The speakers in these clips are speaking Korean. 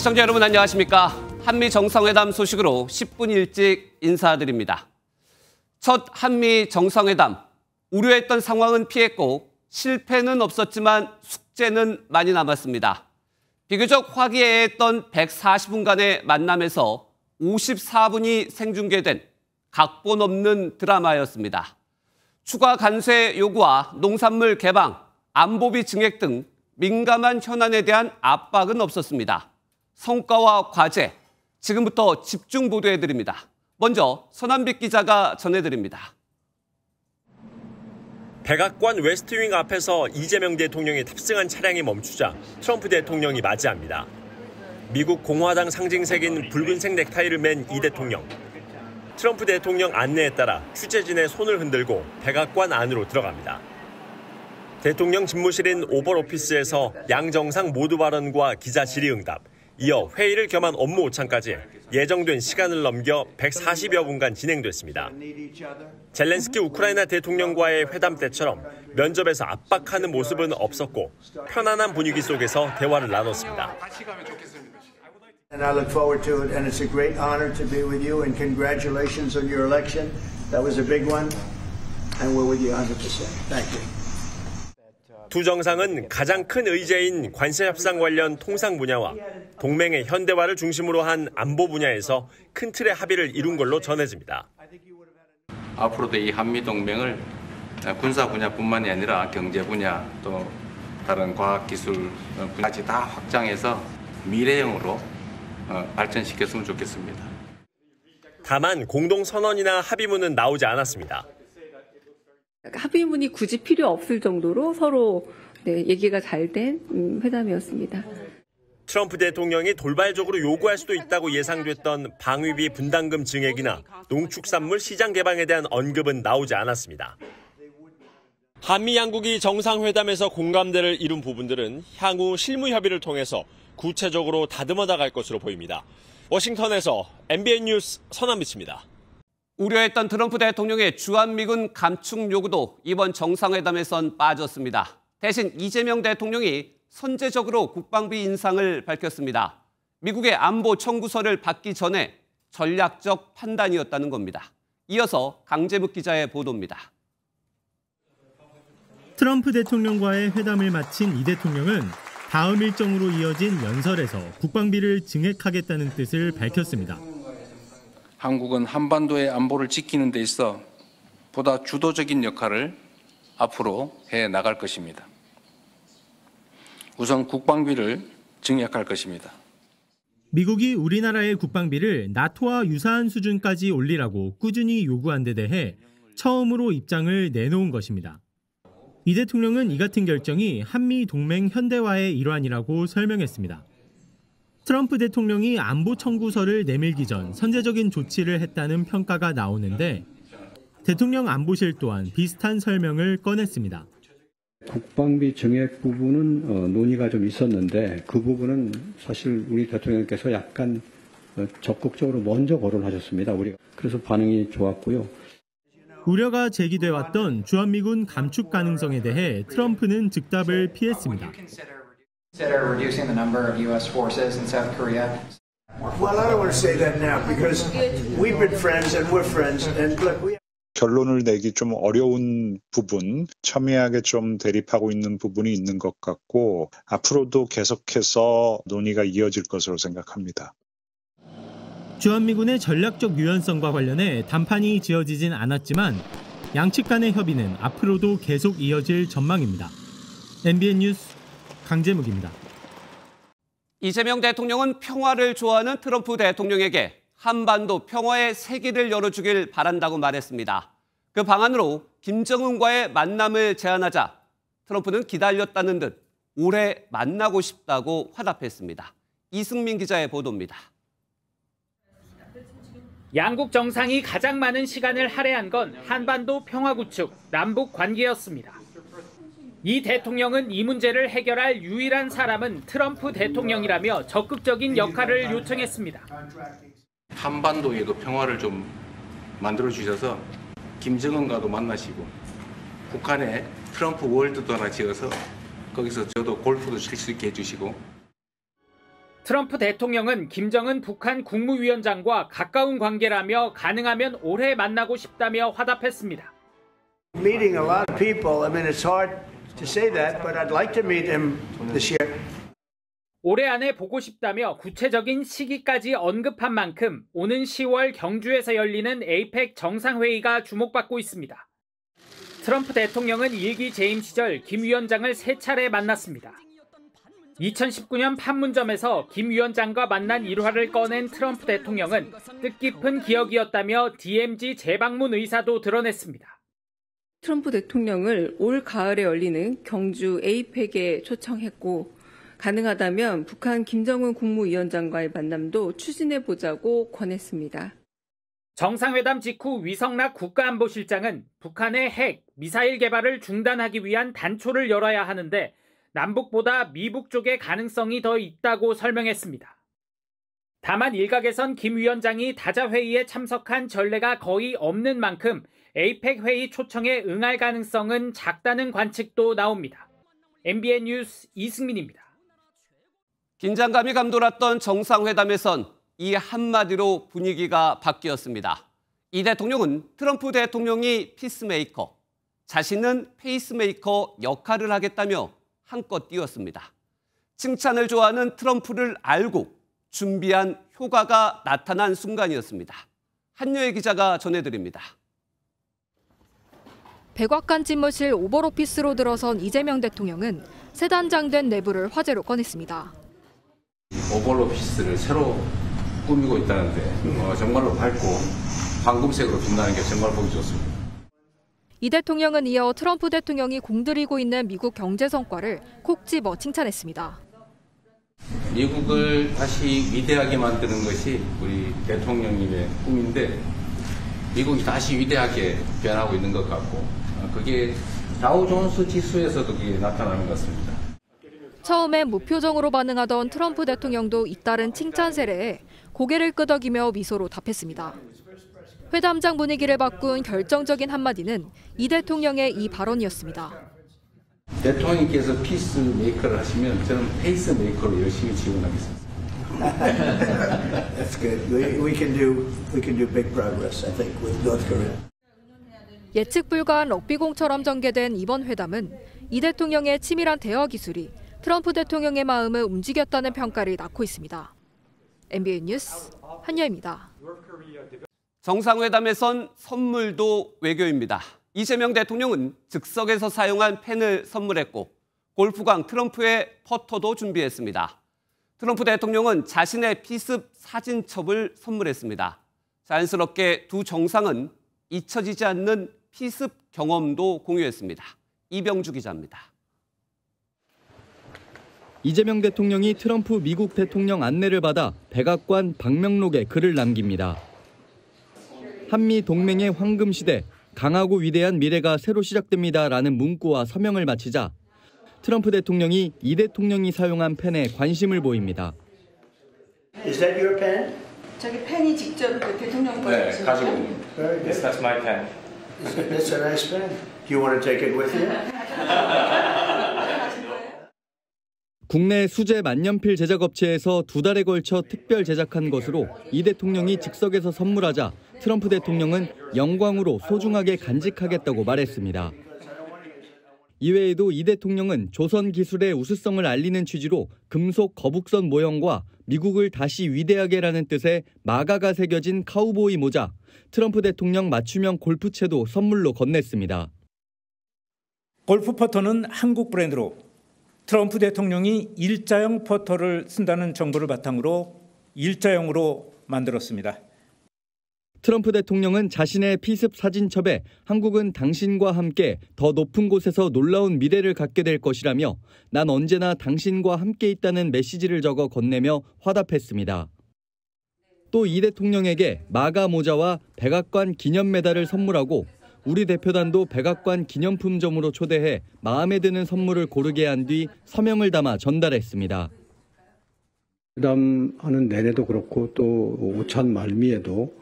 시청자 여러분 안녕하십니까? 한미 정상회담 소식으로 10분 일찍 인사드립니다. 첫 한미 정상회담, 우려했던 상황은 피했고 실패는 없었지만 숙제는 많이 남았습니다. 비교적 화기애애했던 140분간의 만남에서 54분이 생중계된 각본 없는 드라마였습니다. 추가 관세 요구와 농산물 개방, 안보비 증액 등 민감한 현안에 대한 압박은 없었습니다. 성과와 과제, 지금부터 집중 보도해드립니다. 먼저 서남빛 기자가 전해드립니다. 백악관 웨스트윙 앞에서 이재명 대통령이 탑승한 차량이 멈추자 트럼프 대통령이 맞이합니다. 미국 공화당 상징색인 붉은색 넥타이를 맨 이 대통령. 트럼프 대통령 안내에 따라 취재진의 손을 흔들고 백악관 안으로 들어갑니다. 대통령 집무실인 오벌 오피스에서 양 정상 모두 발언과 기자 질의응답, 이어 회의를 겸한 업무 오찬까지 예정된 시간을 넘겨 140여 분간 진행됐습니다. 젤렌스키 우크라이나 대통령과의 회담 때처럼 면접에서 압박하는 모습은 없었고 편안한 분위기 속에서 대화를 나눴습니다. And I look forward to it, and it's a great honor to be with you, and congratulations on your election. That was a big one, and we're with you 100%. Thank you. 두 정상은 가장 큰 의제인 관세 협상 관련 통상 분야와 동맹의 현대화를 중심으로 한 안보 분야에서 큰 틀의 합의를 이룬 걸로 전해집니다. 앞으로도 이 한미 동맹을 군사 분야뿐만이 아니라 경제 분야 또 다른 과학 기술 분야까지 다 확장해서 미래형으로 발전시켰으면 좋겠습니다. 다만 공동 선언이나 합의문은 나오지 않았습니다. 합의문이 굳이 필요 없을 정도로 서로 얘기가 잘 된 회담이었습니다. 트럼프 대통령이 돌발적으로 요구할 수도 있다고 예상됐던 방위비 분담금 증액이나 농축산물 시장 개방에 대한 언급은 나오지 않았습니다. 한미 양국이 정상회담에서 공감대를 이룬 부분들은 향후 실무 협의를 통해서 구체적으로 다듬어 나갈 것으로 보입니다. 워싱턴에서 MBN 뉴스 서남빛입니다. 우려했던 트럼프 대통령의 주한미군 감축 요구도 이번 정상회담에선 빠졌습니다. 대신 이재명 대통령이 선제적으로 국방비 인상을 밝혔습니다. 미국의 안보 청구서를 받기 전에 전략적 판단이었다는 겁니다. 이어서 강재묵 기자의 보도입니다. 트럼프 대통령과의 회담을 마친 이 대통령은 다음 일정으로 이어진 연설에서 국방비를 증액하겠다는 뜻을 밝혔습니다. 한국은 한반도의 안보를 지키는 데 있어 보다 주도적인 역할을 앞으로 해 나갈 것입니다. 우선 국방비를 증액할 것입니다. 미국이 우리나라의 국방비를 나토와 유사한 수준까지 올리라고 꾸준히 요구한 데 대해 처음으로 입장을 내놓은 것입니다. 이 대통령은 이 같은 결정이 한미 동맹 현대화의 일환이라고 설명했습니다. 트럼프 대통령이 안보 청구서를 내밀기 전 선제적인 조치를 했다는 평가가 나오는데 대통령 안보실 또한 비슷한 설명을 꺼냈습니다. 국방비 증액 부분은 논의가 좀 있었는데 그 부분은 사실 우리 대통령께서 약간 적극적으로 먼저 거론하셨습니다. 그래서 반응이 좋았고요. 우려가 제기돼 왔던 주한미군 감축 가능성에 대해 트럼프는 즉답을 피했습니다. Consider reducing the number of U.S. forces in South Korea? Well, I don't want to say that now because we've been friends and we're friends, and look, 결론을 내기 좀 어려운 부분, 첨예하게 좀 대립하고 있는 부분이 있는 것 같고 앞으로도 계속해서 논의가 이어질 것으로 생각합니다. 주한미군의 전략적 유연성과 관련해 담판이 지어지진 않았지만 양측 간의 협의는 앞으로도 계속 이어질 전망입니다. MBN 뉴스 강재묵입니다. 이재명 대통령은 평화를 좋아하는 트럼프 대통령에게 한반도 평화의 새길을 열어주길 바란다고 말했습니다. 그 방안으로 김정은과의 만남을 제안하자 트럼프는 기다렸다는 듯 올해 만나고 싶다고 화답했습니다. 이승민 기자의 보도입니다. 양국 정상이 가장 많은 시간을 할애한 건 한반도 평화 구축, 남북 관계였습니다. 이 대통령은 이 문제를 해결할 유일한 사람은 트럼프 대통령이라며 적극적인 역할을 요청했습니다. 한반도에도 평화를 좀 만들어주셔서 김정은과도 만나시고 북한에 트럼프 월드도 하나 지어서 거기서 저도 골프도 칠 수 있게 해주시고 트럼프 대통령은 김정은 북한 국무위원장과 가까운 관계라며 가능하면 올해 만나고 싶다며 화답했습니다. Meeting a lot of people. I mean, it's hard to say that, but I'd like to meet him this year. 올해 안에 보고 싶다며 구체적인 시기까지 언급한 만큼 오는 10월 경주에서 열리는 에이펙 정상회의가 주목받고 있습니다. 트럼프 대통령은 일기 재임 시절 김 위원장을 3차례 만났습니다. 2019년 판문점에서 김 위원장과 만난 일화를 꺼낸 트럼프 대통령은 뜻깊은 기억이었다며 DMZ 재방문 의사도 드러냈습니다. 트럼프 대통령을 올 가을에 열리는 경주 에이펙에 초청했고 가능하다면 북한 김정은 국무위원장과의 만남도 추진해보자고 권했습니다. 정상회담 직후 위성락 국가안보실장은 북한의 핵, 미사일 개발을 중단하기 위한 단초를 열어야 하는데 남북보다 미북 쪽의 가능성이 더 있다고 설명했습니다. 다만 일각에선 김 위원장이 다자회의에 참석한 전례가 거의 없는 만큼 에이펙 회의 초청에 응할 가능성은 작다는 관측도 나옵니다. MBN 뉴스 이승민입니다. 긴장감이 감돌았던 정상회담에선 이 한마디로 분위기가 바뀌었습니다. 이 대통령은 트럼프 대통령이 피스메이커, 자신은 페이스메이커 역할을 하겠다며 한껏 띄웠습니다. 칭찬을 좋아하는 트럼프를 알고 준비한 효과가 나타난 순간이었습니다. 한여의 기자가 전해드립니다. 백악관 집무실 오버오피스로 들어선 이재명 대통령은 새 단장된 내부를 화제로 꺼냈습니다. 오버오피스를 새로 꾸미고 있다는데 정말로 밝고 황금색으로 빛나는 게 정말 보기 좋습니다. 이 대통령은 이어 트럼프 대통령이 공들이고 있는 미국 경제 성과를 콕 집어 칭찬했습니다. 미국을 다시 위대하게 만드는 것이 우리 대통령님의 꿈인데 미국이 다시 위대하게 변하고 있는 것 같고 그게 다우존스 지수에서도 그게 나타나는 것 같습니다. 처음엔 무표정으로 반응하던 트럼프 대통령도 잇따른 칭찬 세례에 고개를 끄덕이며 미소로 답했습니다. 회담장 분위기를 바꾼 결정적인 한마디는 이 대통령의 이 발언이었습니다. 대통령께서 피스메이커를 하시면 저는 페이스메이커로 열심히 지원하겠습니다. That's good. We can do big progress, I think, with North Korea. 예측 불가한 럭비공처럼 전개된 이번 회담은 이 대통령의 치밀한 대화 기술이 트럼프 대통령의 마음을 움직였다는 평가를 낳고 있습니다. MBN 뉴스 한여입니다. 정상회담에선 선물도 외교입니다. 이재명 대통령은 즉석에서 사용한 펜을 선물했고 골프광 트럼프의 퍼터도 준비했습니다. 트럼프 대통령은 자신의 피습 사진첩을 선물했습니다. 자연스럽게 두 정상은 잊혀지지 않는 피습 경험도 공유했습니다. 이병주 기자입니다. 이재명 대통령이 트럼프 미국 대통령 안내를 받아 백악관 방명록에 글을 남깁니다. 한미 동맹의 황금 시대, 강하고 위대한 미래가 새로 시작됩니다라는 문구와 서명을 마치자 트럼프 대통령이 이 대통령이 사용한 펜에 관심을 보입니다. Is that your pen? 저기 펜이 직접 대통령 네, 가지고 있는. Yes, that's my pen. That's a nice pen. Do you want to take it with you? 국내 수제 만년필 제작업체에서 2달에 걸쳐 특별 제작한 것으로 이 대통령이 즉석에서 선물하자 트럼프 대통령은 영광으로 소중하게 간직하겠다고 말했습니다. 이외에도 이 대통령은 조선 기술의 우수성을 알리는 취지로 금속 거북선 모형과 미국을 다시 위대하게라는 뜻의 마가가 새겨진 카우보이 모자, 트럼프 대통령 맞춤형 골프채도 선물로 건넸습니다. 골프 퍼터는 한국 브랜드로 트럼프 대통령이 일자형 퍼터를 쓴다는 정보를 바탕으로 일자형으로 만들었습니다. 트럼프 대통령은 자신의 피습 사진첩에 한국은 당신과 함께 더 높은 곳에서 놀라운 미래를 갖게 될 것이라며 난 언제나 당신과 함께 있다는 메시지를 적어 건네며 화답했습니다. 또 이 대통령에게 마가 모자와 백악관 기념 메달을 선물하고 우리 대표단도 백악관 기념품점으로 초대해 마음에 드는 선물을 고르게 한 뒤 서명을 담아 전달했습니다. 회담하는 내내도 그렇고 또 오찬 말미에도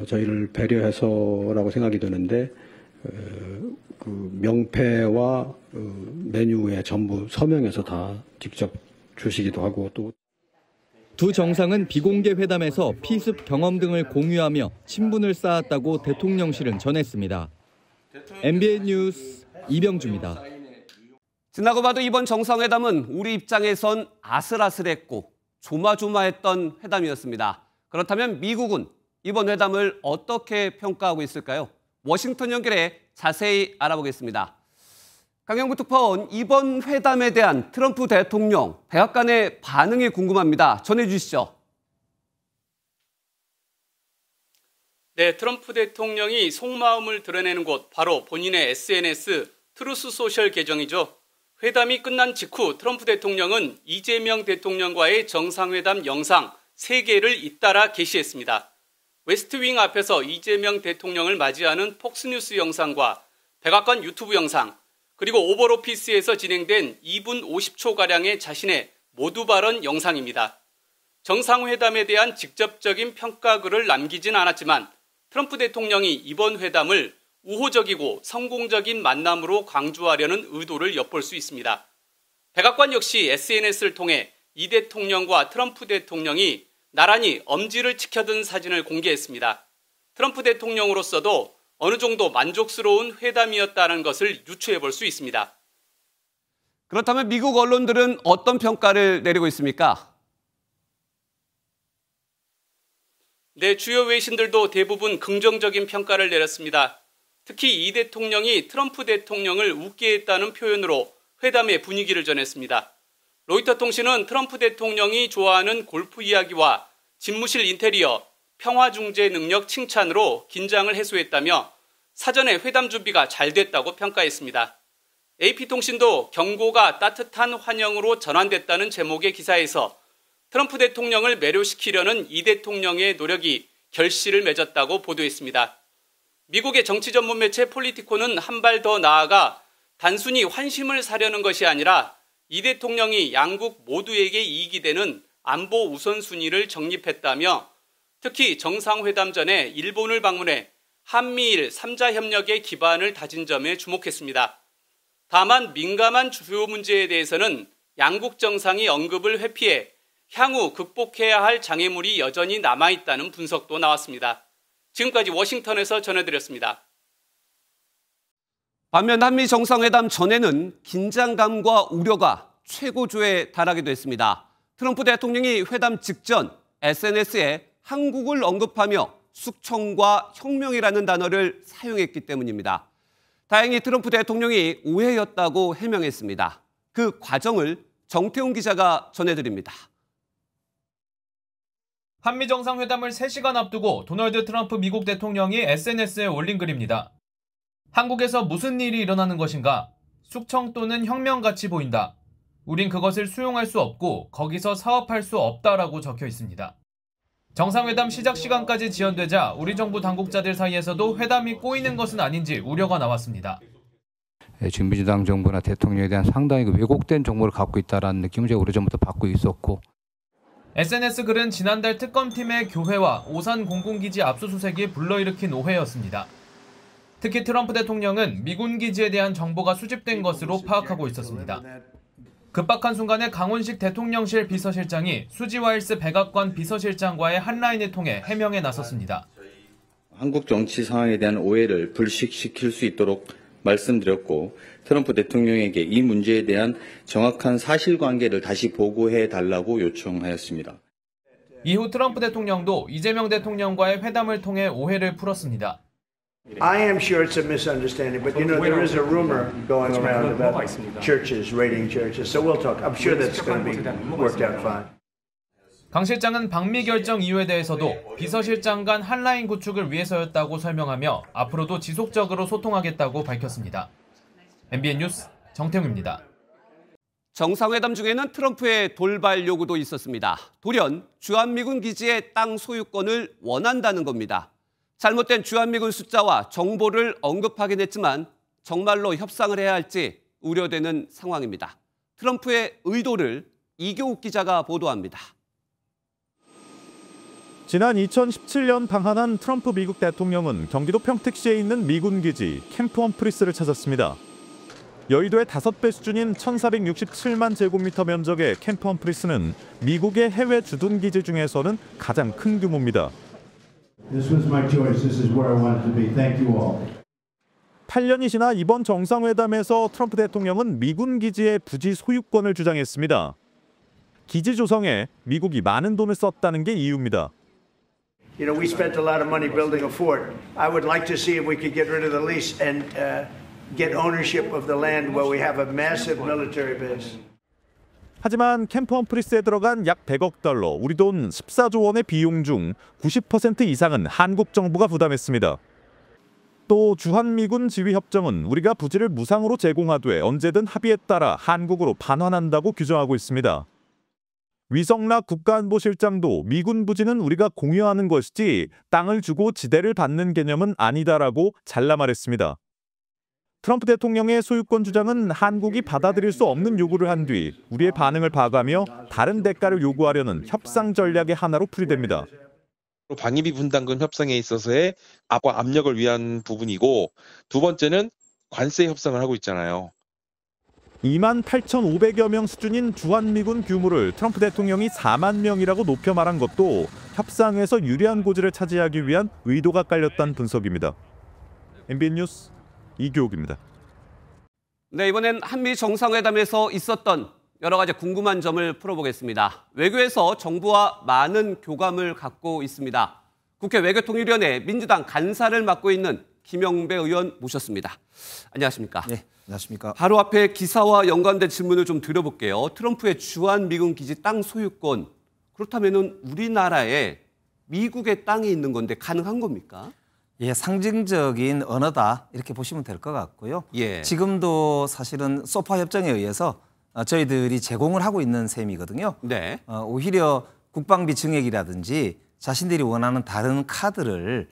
저희를 배려해서라고 생각이 드는데 그 명패와 메뉴에 전부 서명해서 다 직접 주시기도 하고 또 두 정상은 비공개 회담에서 피습 경험 등을 공유하며 친분을 쌓았다고 대통령실은 전했습니다. MBN 뉴스 이병주입니다. 지나고 봐도 이번 정상회담은 우리 입장에선 아슬아슬했고 조마조마했던 회담이었습니다. 그렇다면 미국은 이번 회담을 어떻게 평가하고 있을까요? 워싱턴 연결해 자세히 알아보겠습니다. 강영구 특파원, 이번 회담에 대한 트럼프 대통령, 백악관의 반응이 궁금합니다. 전해주시죠. 네, 트럼프 대통령이 속마음을 드러내는 곳, 바로 본인의 SNS 트루스 소셜 계정이죠. 회담이 끝난 직후 트럼프 대통령은 이재명 대통령과의 정상회담 영상 3개를 잇따라 게시했습니다. 웨스트윙 앞에서 이재명 대통령을 맞이하는 폭스뉴스 영상과 백악관 유튜브 영상, 그리고 오벌오피스에서 진행된 2분 50초가량의 자신의 모두 발언 영상입니다. 정상회담에 대한 직접적인 평가글을 남기진 않았지만 트럼프 대통령이 이번 회담을 우호적이고 성공적인 만남으로 강조하려는 의도를 엿볼 수 있습니다. 백악관 역시 SNS를 통해 이 대통령과 트럼프 대통령이 나란히 엄지를 치켜든 사진을 공개했습니다. 트럼프 대통령으로서도 어느 정도 만족스러운 회담이었다는 것을 유추해 볼 수 있습니다. 그렇다면 미국 언론들은 어떤 평가를 내리고 있습니까? 네, 주요 외신들도 대부분 긍정적인 평가를 내렸습니다. 특히 이 대통령이 트럼프 대통령을 웃게 했다는 표현으로 회담의 분위기를 전했습니다. 로이터 통신은 트럼프 대통령이 좋아하는 골프 이야기와 집무실 인테리어, 평화 중재 능력 칭찬으로 긴장을 해소했다며 사전에 회담 준비가 잘 됐다고 평가했습니다. AP통신도 경고가 따뜻한 환영으로 전환됐다는 제목의 기사에서 트럼프 대통령을 매료시키려는 이 대통령의 노력이 결실을 맺었다고 보도했습니다. 미국의 정치 전문 매체 폴리티코는 한 발 더 나아가 단순히 환심을 사려는 것이 아니라 이 대통령이 양국 모두에게 이익이 되는 안보 우선순위를 정립했다며 특히 정상회담 전에 일본을 방문해 한미일 3자 협력의 기반을 다진 점에 주목했습니다. 다만 민감한 주요 문제에 대해서는 양국 정상이 언급을 회피해 향후 극복해야 할 장애물이 여전히 남아있다는 분석도 나왔습니다. 지금까지 워싱턴에서 전해드렸습니다. 반면 한미 정상회담 전에는 긴장감과 우려가 최고조에 달하기도 했습니다. 트럼프 대통령이 회담 직전 SNS에 한국을 언급하며 숙청과 혁명이라는 단어를 사용했기 때문입니다. 다행히 트럼프 대통령이 오해였다고 해명했습니다. 그 과정을 정태훈 기자가 전해드립니다. 한미 정상회담을 3시간 앞두고 도널드 트럼프 미국 대통령이 SNS에 올린 글입니다. 한국에서 무슨 일이 일어나는 것인가? 숙청 또는 혁명같이 보인다. 우린 그것을 수용할 수 없고 거기서 사업할 수 없다라고 적혀 있습니다. 정상회담 시작 시간까지 지연되자 우리 정부 당국자들 사이에서도 회담이 꼬이는 것은 아닌지 우려가 나왔습니다. 지금 민주당 정부나 대통령에 대한 상당히 왜곡된 정보를 갖고 있다는 느낌을 제가 오래전부터 받고 있었고 SNS 글은 지난달 특검팀의 교회와 오산 공군기지 압수수색이 불러일으킨 오해였습니다. 특히 트럼프 대통령은 미군 기지에 대한 정보가 수집된 것으로 파악하고 있었습니다. 급박한 순간에 강훈식 대통령실 비서실장이 수지 와일스 백악관 비서실장과의 한라인을 통해 해명에 나섰습니다. 한국 정치 상황에 대한 오해를 불식시킬 수 있도록 말씀드렸고 트럼프 대통령에게 이 문제에 대한 정확한 사실관계를 다시 보고해 달라고 요청하였습니다. 이후 트럼프 대통령도 이재명 대통령과의 회담을 통해 오해를 풀었습니다. I am sure it's a misunderstanding, but you know there is a rumor going around about churches raiding churches. So we'll talk. I'm sure that's going to be worked out fine. 강 실장은 방미 결정 이유에 대해서도 비서실장 간 한라인 구축을 위해서였다고 설명하며 앞으로도 지속적으로 소통하겠다고 밝혔습니다. MBN 뉴스 정태웅입니다. 정상회담 중에는 트럼프의 돌발 요구도 있었습니다. 돌연 주한미군 기지의 땅 소유권을 원한다는 겁니다. 잘못된 주한미군 숫자와 정보를 언급하긴 했지만 정말로 협상을 해야 할지 우려되는 상황입니다. 트럼프의 의도를 이교욱 기자가 보도합니다. 지난 2017년 방한한 트럼프 미국 대통령은 경기도 평택시에 있는 미군 기지 캠프 험프리스를 찾았습니다. 여의도의 5배 수준인 1,467만 제곱미터 면적의 캠프 험프리스는 미국의 해외 주둔 기지 중에서는 가장 큰 규모입니다. This was my choice. This is where I wanted to be. Thank you all. 8년이 지나 이번 정상회담에서 트럼프 대통령은 미군 기지의 부지 소유권을 주장했습니다. 기지 조성에 미국이 많은 돈을 썼다는 게 이유입니다. You know, we spent a lot of money building a fort. I would like to see if we could get rid of the lease and get ownership of the land where we have a massive military base. 하지만 캠프 험프리스에 들어간 약 100억 달러, 우리 돈 14조 원의 비용 중 90% 이상은 한국 정부가 부담했습니다. 또 주한미군 지휘협정은 우리가 부지를 무상으로 제공하되 언제든 합의에 따라 한국으로 반환한다고 규정하고 있습니다. 위성락 국가안보실장도 미군 부지는 우리가 공유하는 것이지 땅을 주고 지대를 받는 개념은 아니다라고 잘라 말했습니다. 트럼프 대통령의 소유권 주장은 한국이 받아들일 수 없는 요구를 한 뒤 우리의 반응을 봐가며 다른 대가를 요구하려는 협상 전략의 하나로 풀이됩니다. 방위비 분담금 협상에 있어서의 압력을 위한 부분이고, 두 번째는 관세 협상을 하고 있잖아요. 28,500여 명 수준인 주한미군 규모를 트럼프 대통령이 4만 명이라고 높여 말한 것도 협상에서 유리한 고지를 차지하기 위한 의도가 깔렸다는 분석입니다. MBN 뉴스 이교욱입니다. 네, 이번엔 한미 정상회담에서 있었던 여러 가지 궁금한 점을 풀어보겠습니다. 외교에서 정부와 많은 교감을 갖고 있습니다. 국회 외교통일위원회 민주당 간사를 맡고 있는 김영배 의원 모셨습니다. 안녕하십니까? 네, 안녕하십니까? 바로 앞에 기사와 연관된 질문을 좀 드려볼게요. 트럼프의 주한미군 기지 땅 소유권, 그렇다면 우리나라에 미국의 땅이 있는 건데 가능한 겁니까? 예, 상징적인 언어다 이렇게 보시면 될 것 같고요. 예. 지금도 사실은 소파 협정에 의해서 저희들이 제공을 하고 있는 셈이거든요. 네. 오히려 국방비 증액이라든지 자신들이 원하는 다른 카드를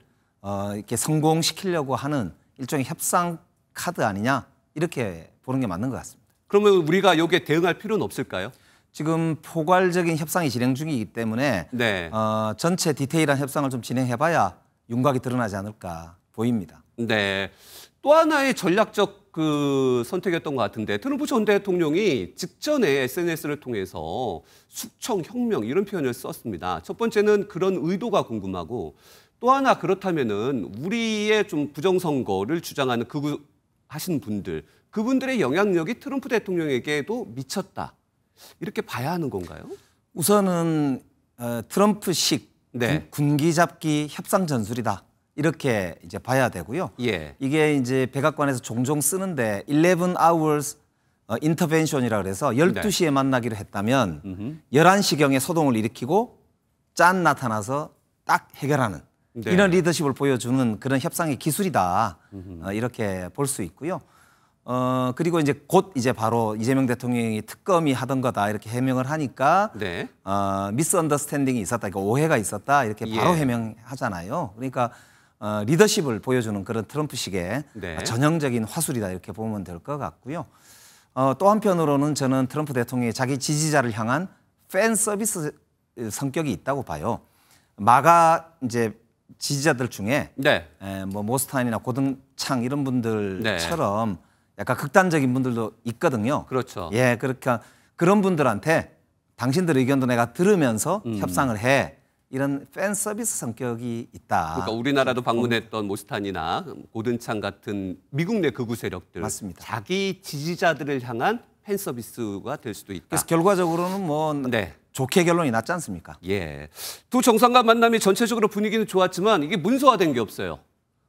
이렇게 성공시키려고 하는 일종의 협상 카드 아니냐 이렇게 보는 게 맞는 것 같습니다. 그러면 우리가 여기에 대응할 필요는 없을까요? 지금 포괄적인 협상이 진행 중이기 때문에 네. 전체 디테일한 협상을 좀 진행해봐야 윤곽이 드러나지 않을까 보입니다. 네. 또 하나의 전략적 선택이었던 것 같은데 트럼프 전 대통령이 직전에 SNS를 통해서 숙청혁명 이런 표현을 썼습니다. 첫 번째는 그런 의도가 궁금하고, 또 하나 그렇다면은 우리의 좀 부정선거를 주장하는 하신 분들, 그분들의 영향력이 트럼프 대통령에게도 미쳤다. 이렇게 봐야 하는 건가요? 우선은 트럼프식 네. 군기잡기 협상 전술이다. 이렇게 이제 봐야 되고요. 예. 이게 이제 백악관에서 종종 쓰는데 11 hours intervention이라 그래서 12시에 만나기로 했다면 11시경에 소동을 일으키고 짠 나타나서 딱 해결하는 네. 이런 리더십을 보여주는 그런 협상의 기술이다. 이렇게 볼 수 있고요. 그리고 이제 곧 이제 바로 이재명 대통령이 특검이 하던 거다 이렇게 해명을 하니까 네. 미스언더스탠딩이 있었다, 그러니까 오해가 있었다 이렇게 바로 예. 해명하잖아요. 그러니까 리더십을 보여주는 그런 트럼프식의 네. 전형적인 화술이다 이렇게 보면 될 것 같고요. 또 한편으로는 저는 트럼프 대통령이 자기 지지자를 향한 팬 서비스 성격이 있다고 봐요. 마가 이제 지지자들 중에 네. 뭐 모스탄이나 고등창 이런 분들처럼 약간 극단적인 분들도 있거든요. 그렇죠. 예, 그러니까 그런 분들한테 당신들 의견도 내가 들으면서 협상을 해. 이런 팬 서비스 성격이 있다. 그러니까 우리나라도 방문했던 모스탄이나 고든창 같은 미국 내 극우 세력들, 맞습니다. 자기 지지자들을 향한 팬 서비스가 될 수도 있다. 그래서 결과적으로는 뭐 네. 좋게 결론이 났지 않습니까? 예. 두 정상간 만남이 전체적으로 분위기는 좋았지만 이게 문서화된 게 없어요.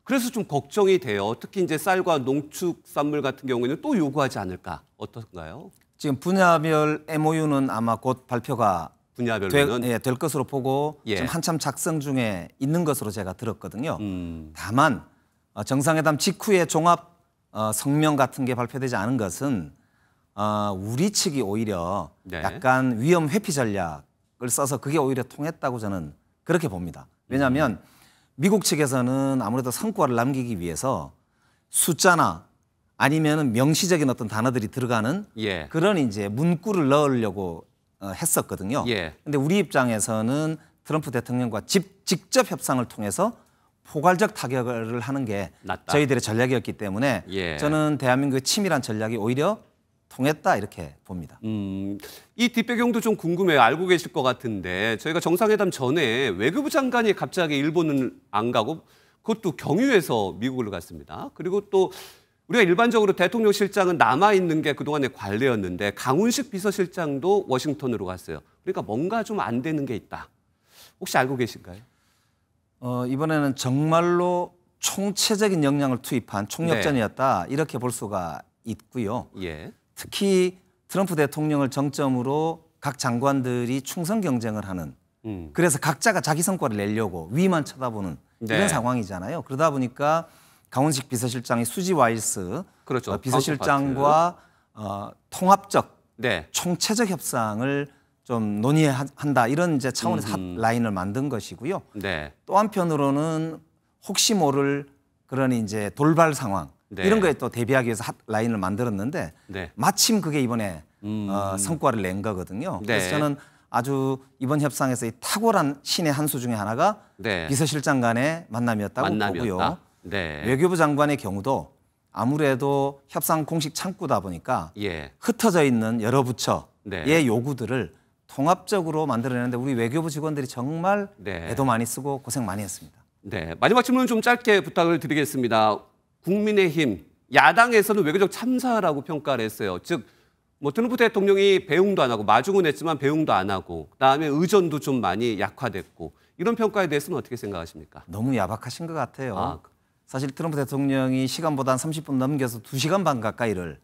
그래서 좀 걱정이 돼요. 특히 이제 쌀과 농축산물 같은 경우에는 또 요구하지 않을까. 어떤가요? 지금 분야별 MOU는 아마 곧 발표가 분야별로는 될 것으로 보고 예. 지금 한참 작성 중에 있는 것으로 제가 들었거든요. 다만 정상회담 직후에 종합 성명 같은 게 발표되지 않은 것은 우리 측이 오히려 네. 약간 위험 회피 전략을 써서 그게 오히려 통했다고 저는 그렇게 봅니다. 왜냐하면 미국 측에서는 아무래도 성과를 남기기 위해서 숫자나 아니면은 명시적인 어떤 단어들이 들어가는 예. 그런 이제 문구를 넣으려고 했었거든요. 예. 근데 우리 입장에서는 트럼프 대통령과 직접 협상을 통해서 포괄적 타격을 하는 게 낫다. 저희들의 전략이었기 때문에 예. 저는 대한민국의 치밀한 전략이 오히려 통했다 이렇게 봅니다. 이 뒷배경도 좀 궁금해요. 알고 계실 것 같은데 저희가 정상회담 전에 외교부 장관이 갑자기 일본을 안 가고 그것도 경유해서 미국을 갔습니다. 그리고 또 우리가 일반적으로 대통령 실장은 남아있는 게 그동안의 관례였는데 강훈식 비서실장도 워싱턴으로 갔어요. 그러니까 뭔가 좀 안 되는 게 있다. 혹시 알고 계실까요? 이번에는 정말로 총체적인 역량을 투입한 총력전이었다. 이렇게 볼 수가 있고요. 예. 특히 트럼프 대통령을 정점으로 각 장관들이 충성 경쟁을 하는 그래서 각자가 자기 성과를 내려고 위만 쳐다보는 네. 이런 상황이잖아요. 그러다 보니까 강훈식 비서실장이 수지 와일스 그렇죠. 비서실장과 통합적 네. 총체적 협상을 좀 논의한다 이런 이제 차원에서 핫라인을 만든 것이고요. 네. 또 한편으로는 혹시 모를 그런 이제 돌발 상황 네. 이런 거에 또 대비하기 위해서 핫라인을 만들었는데 네. 마침 그게 이번에 성과를 낸 거거든요. 네. 그래서 저는 아주 이번 협상에서 이 탁월한 신의 한 수 중에 하나가 네. 비서실장 간의 만남이었다고 보고요. 네. 외교부 장관의 경우도 아무래도 협상 공식 창구다 보니까 예. 흩어져 있는 여러 부처의 네. 요구들을 통합적으로 만들어내는데 우리 외교부 직원들이 정말 네. 애도 많이 쓰고 고생 많이 했습니다. 네. 마지막 질문은 좀 짧게 부탁을 드리겠습니다. 국민의힘 야당에서는 외교적 참사라고 평가를 했어요. 즉 뭐 트럼프 대통령이 배웅도 안 하고 마중은 했지만 배웅도 안 하고 그다음에 의전도 좀 많이 약화됐고 이런 평가에 대해서는 어떻게 생각하십니까? 너무 야박하신 것 같아요. 사실 트럼프 대통령이 시간보다 한 30분 넘겨서 2시간 반 가까이를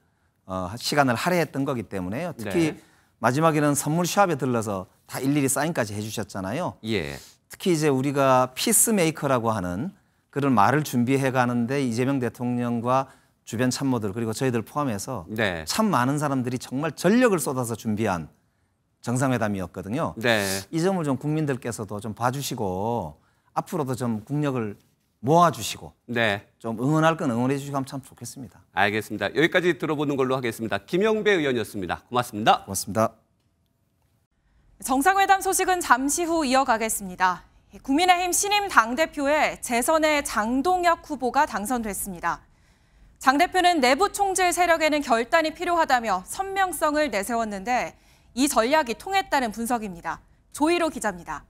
시간을 할애했던 거기 때문에요. 특히 네. 마지막에는 선물샵에 들러서 다 일일이 사인까지 해주셨잖아요. 예. 특히 이제 우리가 피스메이커라고 하는 그런 말을 준비해 가는데 이재명 대통령과 주변 참모들 그리고 저희들 포함해서 네. 참 많은 사람들이 정말 전력을 쏟아서 준비한 정상회담이었거든요. 네. 이 점을 좀 국민들께서도 좀 봐주시고 앞으로도 좀 국력을 모아주시고 네. 좀 응원할 건 응원해 주시고 하면 참 좋겠습니다. 알겠습니다. 여기까지 들어보는 걸로 하겠습니다. 김영배 의원이었습니다. 고맙습니다. 고맙습니다. 정상회담 소식은 잠시 후 이어가겠습니다. 국민의힘 신임 당대표에 재선의 장동혁 후보가 당선됐습니다. 장 대표는 내부 총질 세력에는 결단이 필요하다며 선명성을 내세웠는데 이 전략이 통했다는 분석입니다. 조희로 기자입니다.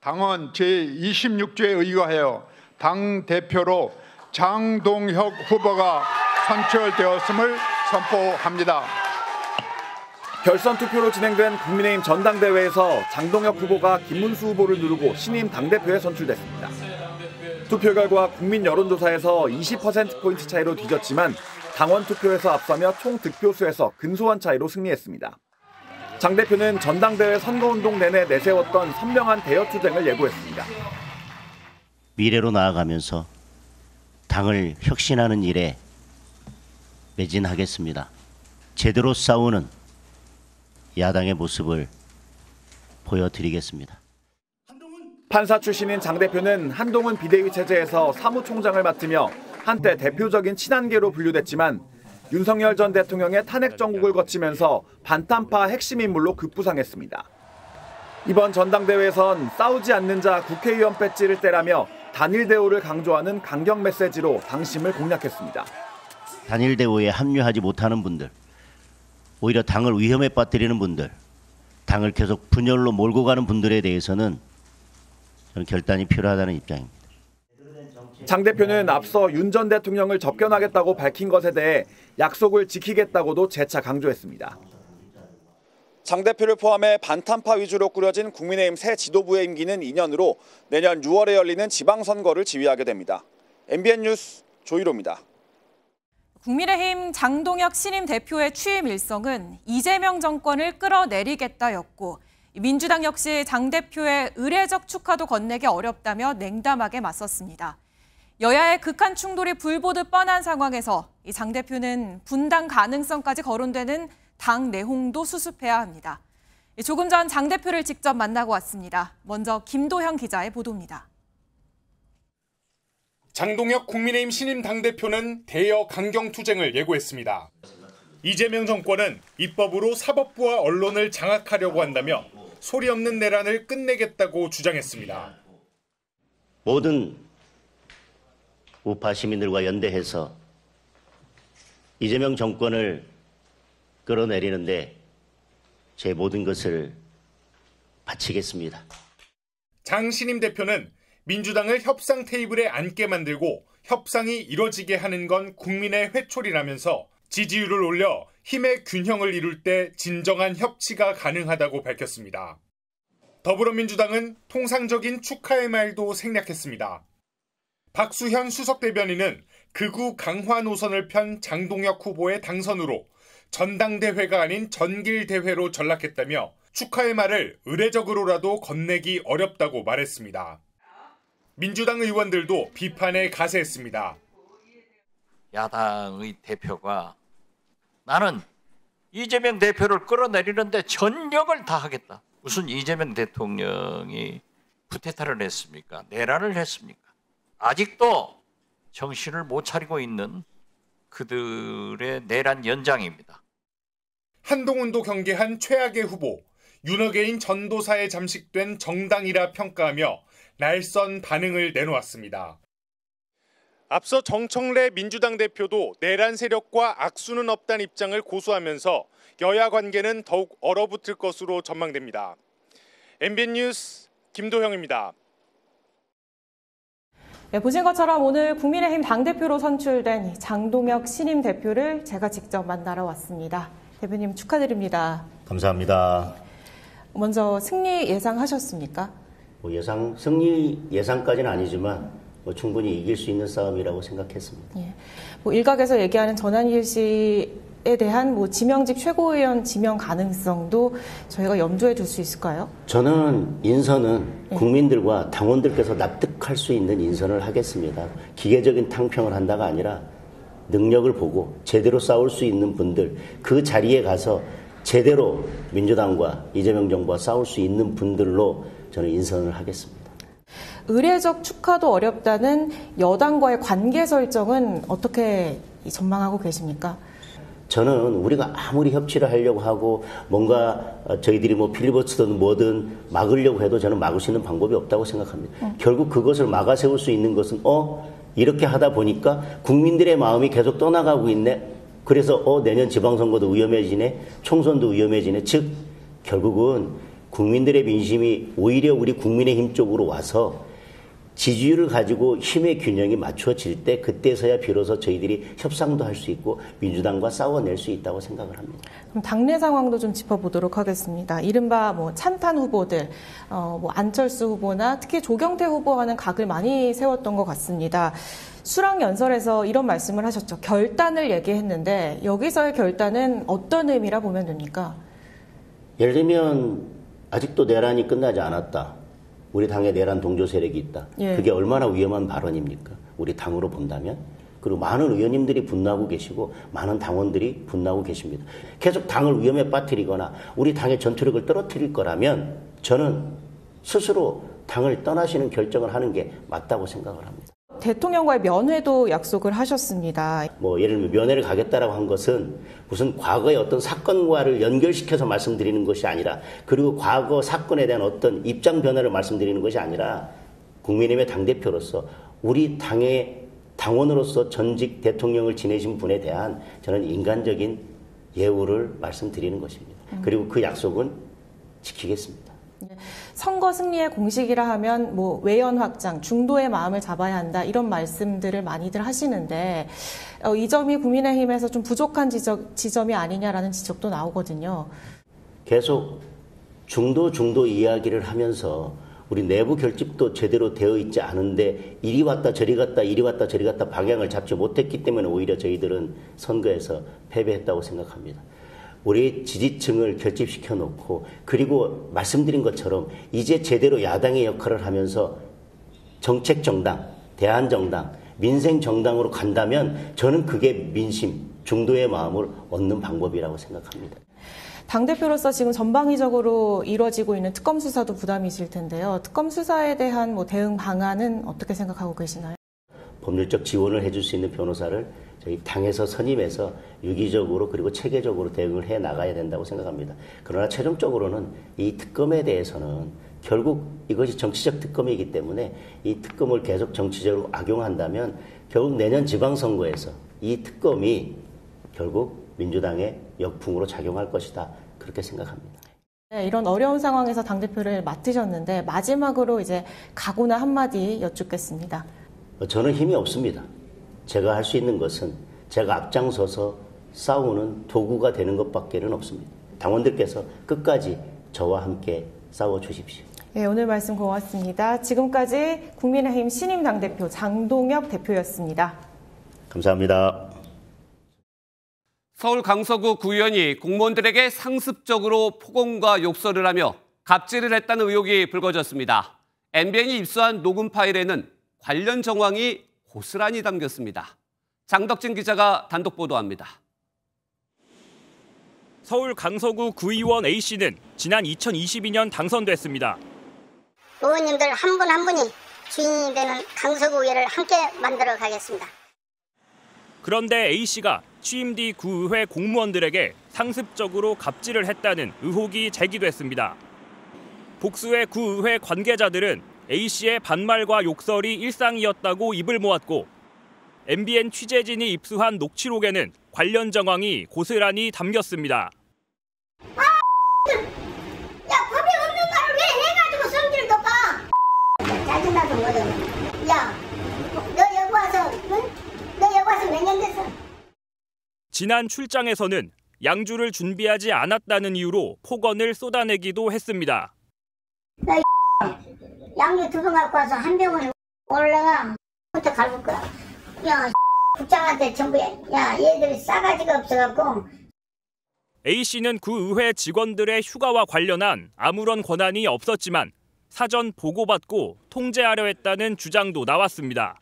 당원 제26조에 의거하여 당대표로 장동혁 후보가 선출되었음을 선포합니다. 결선 투표로 진행된 국민의힘 전당대회에서 장동혁 후보가 김문수 후보를 누르고 신임 당대표에 선출됐습니다. 투표 결과 국민 여론조사에서 20%포인트 차이로 뒤졌지만 당원 투표에서 앞서며 총 득표수에서 근소한 차이로 승리했습니다. 장 대표는 전당대회 선거운동 내내 내세웠던 선명한 대여 투쟁을 예고했습니다. 미래로 나아가면서 당을 혁신하는 일에 매진하겠습니다. 제대로 싸우는 야당의 모습을 보여드리겠습니다. 판사 출신인 장 대표는 한동훈 비대위 체제에서 사무총장을 맡으며 한때 대표적인 친한계로 분류됐지만 윤석열 전 대통령의 탄핵 정국을 거치면서 반탄파 핵심 인물로 급부상했습니다. 이번 전당대회에선 싸우지 않는 자 국회의원 배지를 떼라며 단일 대우를 강조하는 강경 메시지로 당심을 공략했습니다. 단일 대우에 합류하지 못하는 분들, 오히려 당을 위험에 빠뜨리는 분들, 당을 계속 분열로 몰고 가는 분들에 대해서는 저는 결단이 필요하다는 입장입니다. 장 대표는 앞서 윤 전 대통령을 접견하겠다고 밝힌 것에 대해 약속을 지키겠다고도 재차 강조했습니다. 장 대표를 포함해 반탄파 위주로 꾸려진 국민의힘 새 지도부의 임기는 2년으로 내년 6월에 열리는 지방선거를 지휘하게 됩니다. MBN 뉴스 조희로입니다. 국민의힘 장동혁 신임 대표의 취임 일성은 이재명 정권을 끌어내리겠다였고 민주당 역시 장 대표의 의례적 축하도 건네기 어렵다며 냉담하게 맞섰습니다. 여야의 극한 충돌이 불보듯 뻔한 상황에서 이 장 대표는 분당 가능성까지 거론되는 당 내홍도 수습해야 합니다. 조금 전 장 대표를 직접 만나고 왔습니다. 먼저 김도형 기자의 보도입니다. 장동혁 국민의힘 신임 당대표는 대여 강경 투쟁을 예고했습니다. 이재명 정권은 입법으로 사법부와 언론을 장악하려고 한다며 소리 없는 내란을 끝내겠다고 주장했습니다. 모든 우파 시민들과 연대해서 이재명 정권을 끌어내리는데 제 모든 것을 바치겠습니다. 장신임 대표는 민주당을 협상 테이블에 앉게 만들고 협상이 이뤄지게 하는 건 국민의 회초리라면서 지지율을 올려 힘의 균형을 이룰 때 진정한 협치가 가능하다고 밝혔습니다. 더불어민주당은 통상적인 축하의 말도 생략했습니다. 박수현 수석대변인은 극우 강화 노선을 편 장동혁 후보의 당선으로 전당대회가 아닌 전길대회로 전락했다며 축하의 말을 의례적으로라도 건네기 어렵다고 말했습니다. 민주당 의원들도 비판에 가세했습니다. 야당의 대표가 나는 이재명 대표를 끌어내리는데 전력을 다하겠다. 무슨 이재명 대통령이 쿠데타를 했습니까? 내란을 했습니까? 아직도 정신을 못 차리고 있는 그들의 내란 연장입니다. 한동훈도 경계한 최악의 후보, 윤어게인 전도사에 잠식된 정당이라 평가하며 날선 반응을 내놓았습니다. 앞서 정청래 민주당 대표도 내란 세력과 악수는 없다는 입장을 고수하면서 여야 관계는 더욱 얼어붙을 것으로 전망됩니다. MBN 뉴스 김도형입니다. 네, 보신 것처럼 오늘 국민의힘 당대표로 선출된 장동혁 신임 대표를 제가 직접 만나러 왔습니다. 대표님 축하드립니다. 감사합니다. 먼저 승리 예상하셨습니까? 승리 예상까지는 아니지만 충분히 이길 수 있는 싸움이라고 생각했습니다. 예. 일각에서 얘기하는 전한길 씨에 대한 지명직 최고위원 지명 가능성도 저희가 염두에 둘 수 있을까요? 저는 인선은 국민들과 당원들께서 납득할 수 있는 인선을 하겠습니다. 기계적인 탕평을 한다가 아니라 능력을 보고 제대로 싸울 수 있는 분들, 그 자리에 가서 제대로 민주당과 이재명 정부와 싸울 수 있는 분들로 저는 인선을 하겠습니다. 의례적 축하도 어렵다는 여당과의 관계 설정은 어떻게 전망하고 계십니까? 저는 우리가 아무리 협치를 하려고 하고 뭔가 저희들이 필리버스터든 뭐든 막으려고 해도 저는 막을 수 있는 방법이 없다고 생각합니다. 결국 그것을 막아세울 수 있는 것은 이렇게 하다 보니까 국민들의 마음이 계속 떠나가고 있네. 그래서 내년 지방선거도 위험해지네. 총선도 위험해지네. 즉 결국은 국민들의 민심이 오히려 우리 국민의힘 쪽으로 와서 지지율을 가지고 힘의 균형이 맞춰질 때 그때서야 비로소 저희들이 협상도 할 수 있고 민주당과 싸워낼 수 있다고 생각을 합니다. 그럼 당내 상황도 좀 짚어보도록 하겠습니다. 이른바 찬탄 후보들, 안철수 후보나 특히 조경태 후보와는 각을 많이 세웠던 것 같습니다. 수락연설에서 이런 말씀을 하셨죠. 결단을 얘기했는데 여기서의 결단은 어떤 의미라 보면 됩니까? 예를 들면 아직도 내란이 끝나지 않았다. 우리 당에 내란 동조 세력이 있다. 예. 그게 얼마나 위험한 발언입니까? 우리 당으로 본다면. 그리고 많은 의원님들이 분노하고 계시고 많은 당원들이 분노하고 계십니다. 계속 당을 위험에 빠뜨리거나 우리 당의 전투력을 떨어뜨릴 거라면 저는 스스로 당을 떠나시는 결정을 하는 게 맞다고 생각을 합니다. 대통령과의 면회도 약속을 하셨습니다. 예를 들면 면회를 가겠다라고 한 것은 무슨 과거의 어떤 사건과를 연결시켜서 말씀드리는 것이 아니라 그리고 과거 사건에 대한 어떤 입장 변화를 말씀드리는 것이 아니라 국민의힘의 당대표로서 우리 당의 당원으로서 전직 대통령을 지내신 분에 대한 저는 인간적인 예우를 말씀드리는 것입니다. 그리고 그 약속은 지키겠습니다. 선거 승리의 공식이라 하면 외연 확장, 중도의 마음을 잡아야 한다 이런 말씀들을 많이들 하시는데 이 점이 국민의힘에서 좀 부족한 지점이 아니냐라는 지적도 나오거든요. 계속 중도 이야기를 하면서 우리 내부 결집도 제대로 되어 있지 않은데 이리 왔다 저리 갔다 이리 왔다 저리 갔다 방향을 잡지 못했기 때문에 오히려 저희들은 선거에서 패배했다고 생각합니다. 우리 지지층을 결집시켜 놓고 그리고 말씀드린 것처럼 이제 제대로 야당의 역할을 하면서 정책정당, 대안정당, 민생정당으로 간다면 저는 그게 민심, 중도의 마음을 얻는 방법이라고 생각합니다. 당대표로서 지금 전방위적으로 이루어지고 있는 특검 수사도 부담이실 텐데요. 특검 수사에 대한 대응 방안은 어떻게 생각하고 계시나요? 법률적 지원을 해줄 수 있는 변호사를 저희 당에서 선임해서 유기적으로 그리고 체계적으로 대응을 해 나가야 된다고 생각합니다. 그러나 최종적으로는 이 특검에 대해서는 결국 이것이 정치적 특검이기 때문에 이 특검을 계속 정치적으로 악용한다면 결국 내년 지방선거에서 이 특검이 결국 민주당의 역풍으로 작용할 것이다. 그렇게 생각합니다. 네, 이런 어려운 상황에서 당대표를 맡으셨는데 마지막으로 이제 각오나 한마디 여쭙겠습니다. 저는 힘이 없습니다. 제가 할 수 있는 것은 제가 앞장서서 싸우는 도구가 되는 것밖에는 없습니다. 당원들께서 끝까지 저와 함께 싸워주십시오. 네, 오늘 말씀 고맙습니다. 지금까지 국민의힘 신임 당대표 장동혁 대표였습니다. 감사합니다. 서울 강서구 구의원이 공무원들에게 상습적으로 폭언과 욕설을 하며 갑질을 했다는 의혹이 불거졌습니다. MBN이 입수한 녹음 파일에는 관련 정황이 고스란히 담겼습니다. 장덕진 기자가 단독 보도합니다. 서울 강서구 구의원 A씨는 지난 2022년 당선됐습니다. 의원님들 한 분 한 분이 주인이 되는 강서구의회를 함께 만들어 가겠습니다. 그런데 A씨가 취임 뒤 구의회 공무원들에게 상습적으로 갑질을 했다는 의혹이 제기됐습니다. 복수의 구의회 관계자들은 A씨의 반말과 욕설이 일상이었다고 입을 모았고 MBN 취재진이 입수한 녹취록에는 관련 정황이 고스란히 담겼습니다. 야, 법이 없는 말을 왜 해가지고 성질을 덮어? 짜증나서 뭐든. 야, 너 여기 와서, 응? 너 여기 와서 몇 년 됐어? 지난 출장에서는 양주를 준비하지 않았다는 이유로 폭언을 쏟아내기도 했습니다. 야, 양주 2병 갖고 와서 한 병을 올라가 부터 갈굴 거야. 야, 국장한테 전부 야, 얘들이 싸가지가 없어갖고. A씨는 구의회 직원들의 휴가와 관련한 아무런 권한이 없었지만 사전 보고받고 통제하려 했다는 주장도 나왔습니다.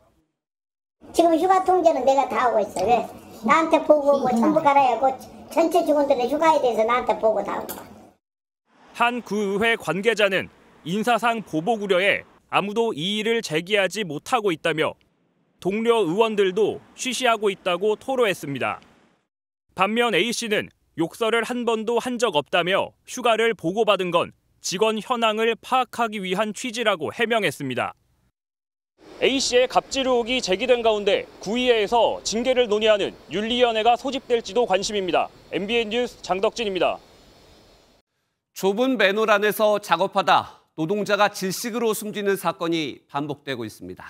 지금 휴가 통제는 내가 다 하고 있어. 왜? 나한테 보고 뭐 전부 갈아야 하고 전체 직원들의 휴가에 대해서 나한테 보고 다 하고. 한 구의회 관계자는 인사상 보복 우려에 아무도 이의를 제기하지 못하고 있다며 동료 의원들도 쉬쉬하고 있다고 토로했습니다. 반면 A씨는 욕설을 한 번도 한 적 없다며 휴가를 보고받은 건 직원 현황을 파악하기 위한 취지라고 해명했습니다. A씨의 갑질 의혹이 제기된 가운데 구의회에서 징계를 논의하는 윤리위원회가 소집될지도 관심입니다. MBN 뉴스 장덕진입니다. 좁은 맨홀 안에서 작업하다 노동자가 질식으로 숨지는 사건이 반복되고 있습니다.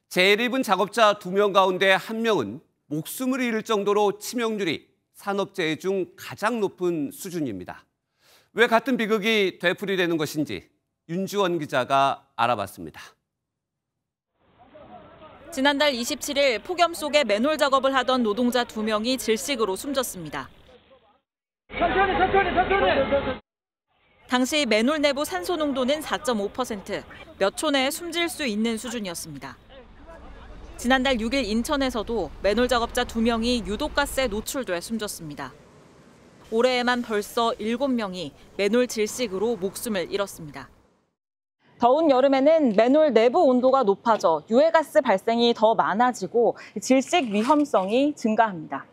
재해를 입은 작업자 2명 가운데 1명은 목숨을 잃을 정도로 치명률이 산업재해 중 가장 높은 수준입니다. 왜 같은 비극이 되풀이되는 것인지 윤지원 기자가 알아봤습니다. 지난달 27일 폭염 속에 맨홀 작업을 하던 노동자 2명이 질식으로 숨졌습니다. 천천히. 당시 맨홀 내부 산소 농도는 4.5%, 몇 초 내에 숨질 수 있는 수준이었습니다. 지난달 6일 인천에서도 맨홀 작업자 2명이 유독가스에 노출돼 숨졌습니다. 올해에만 벌써 7명이 맨홀 질식으로 목숨을 잃었습니다. 더운 여름에는 맨홀 내부 온도가 높아져 유해가스 발생이 더 많아지고 질식 위험성이 증가합니다.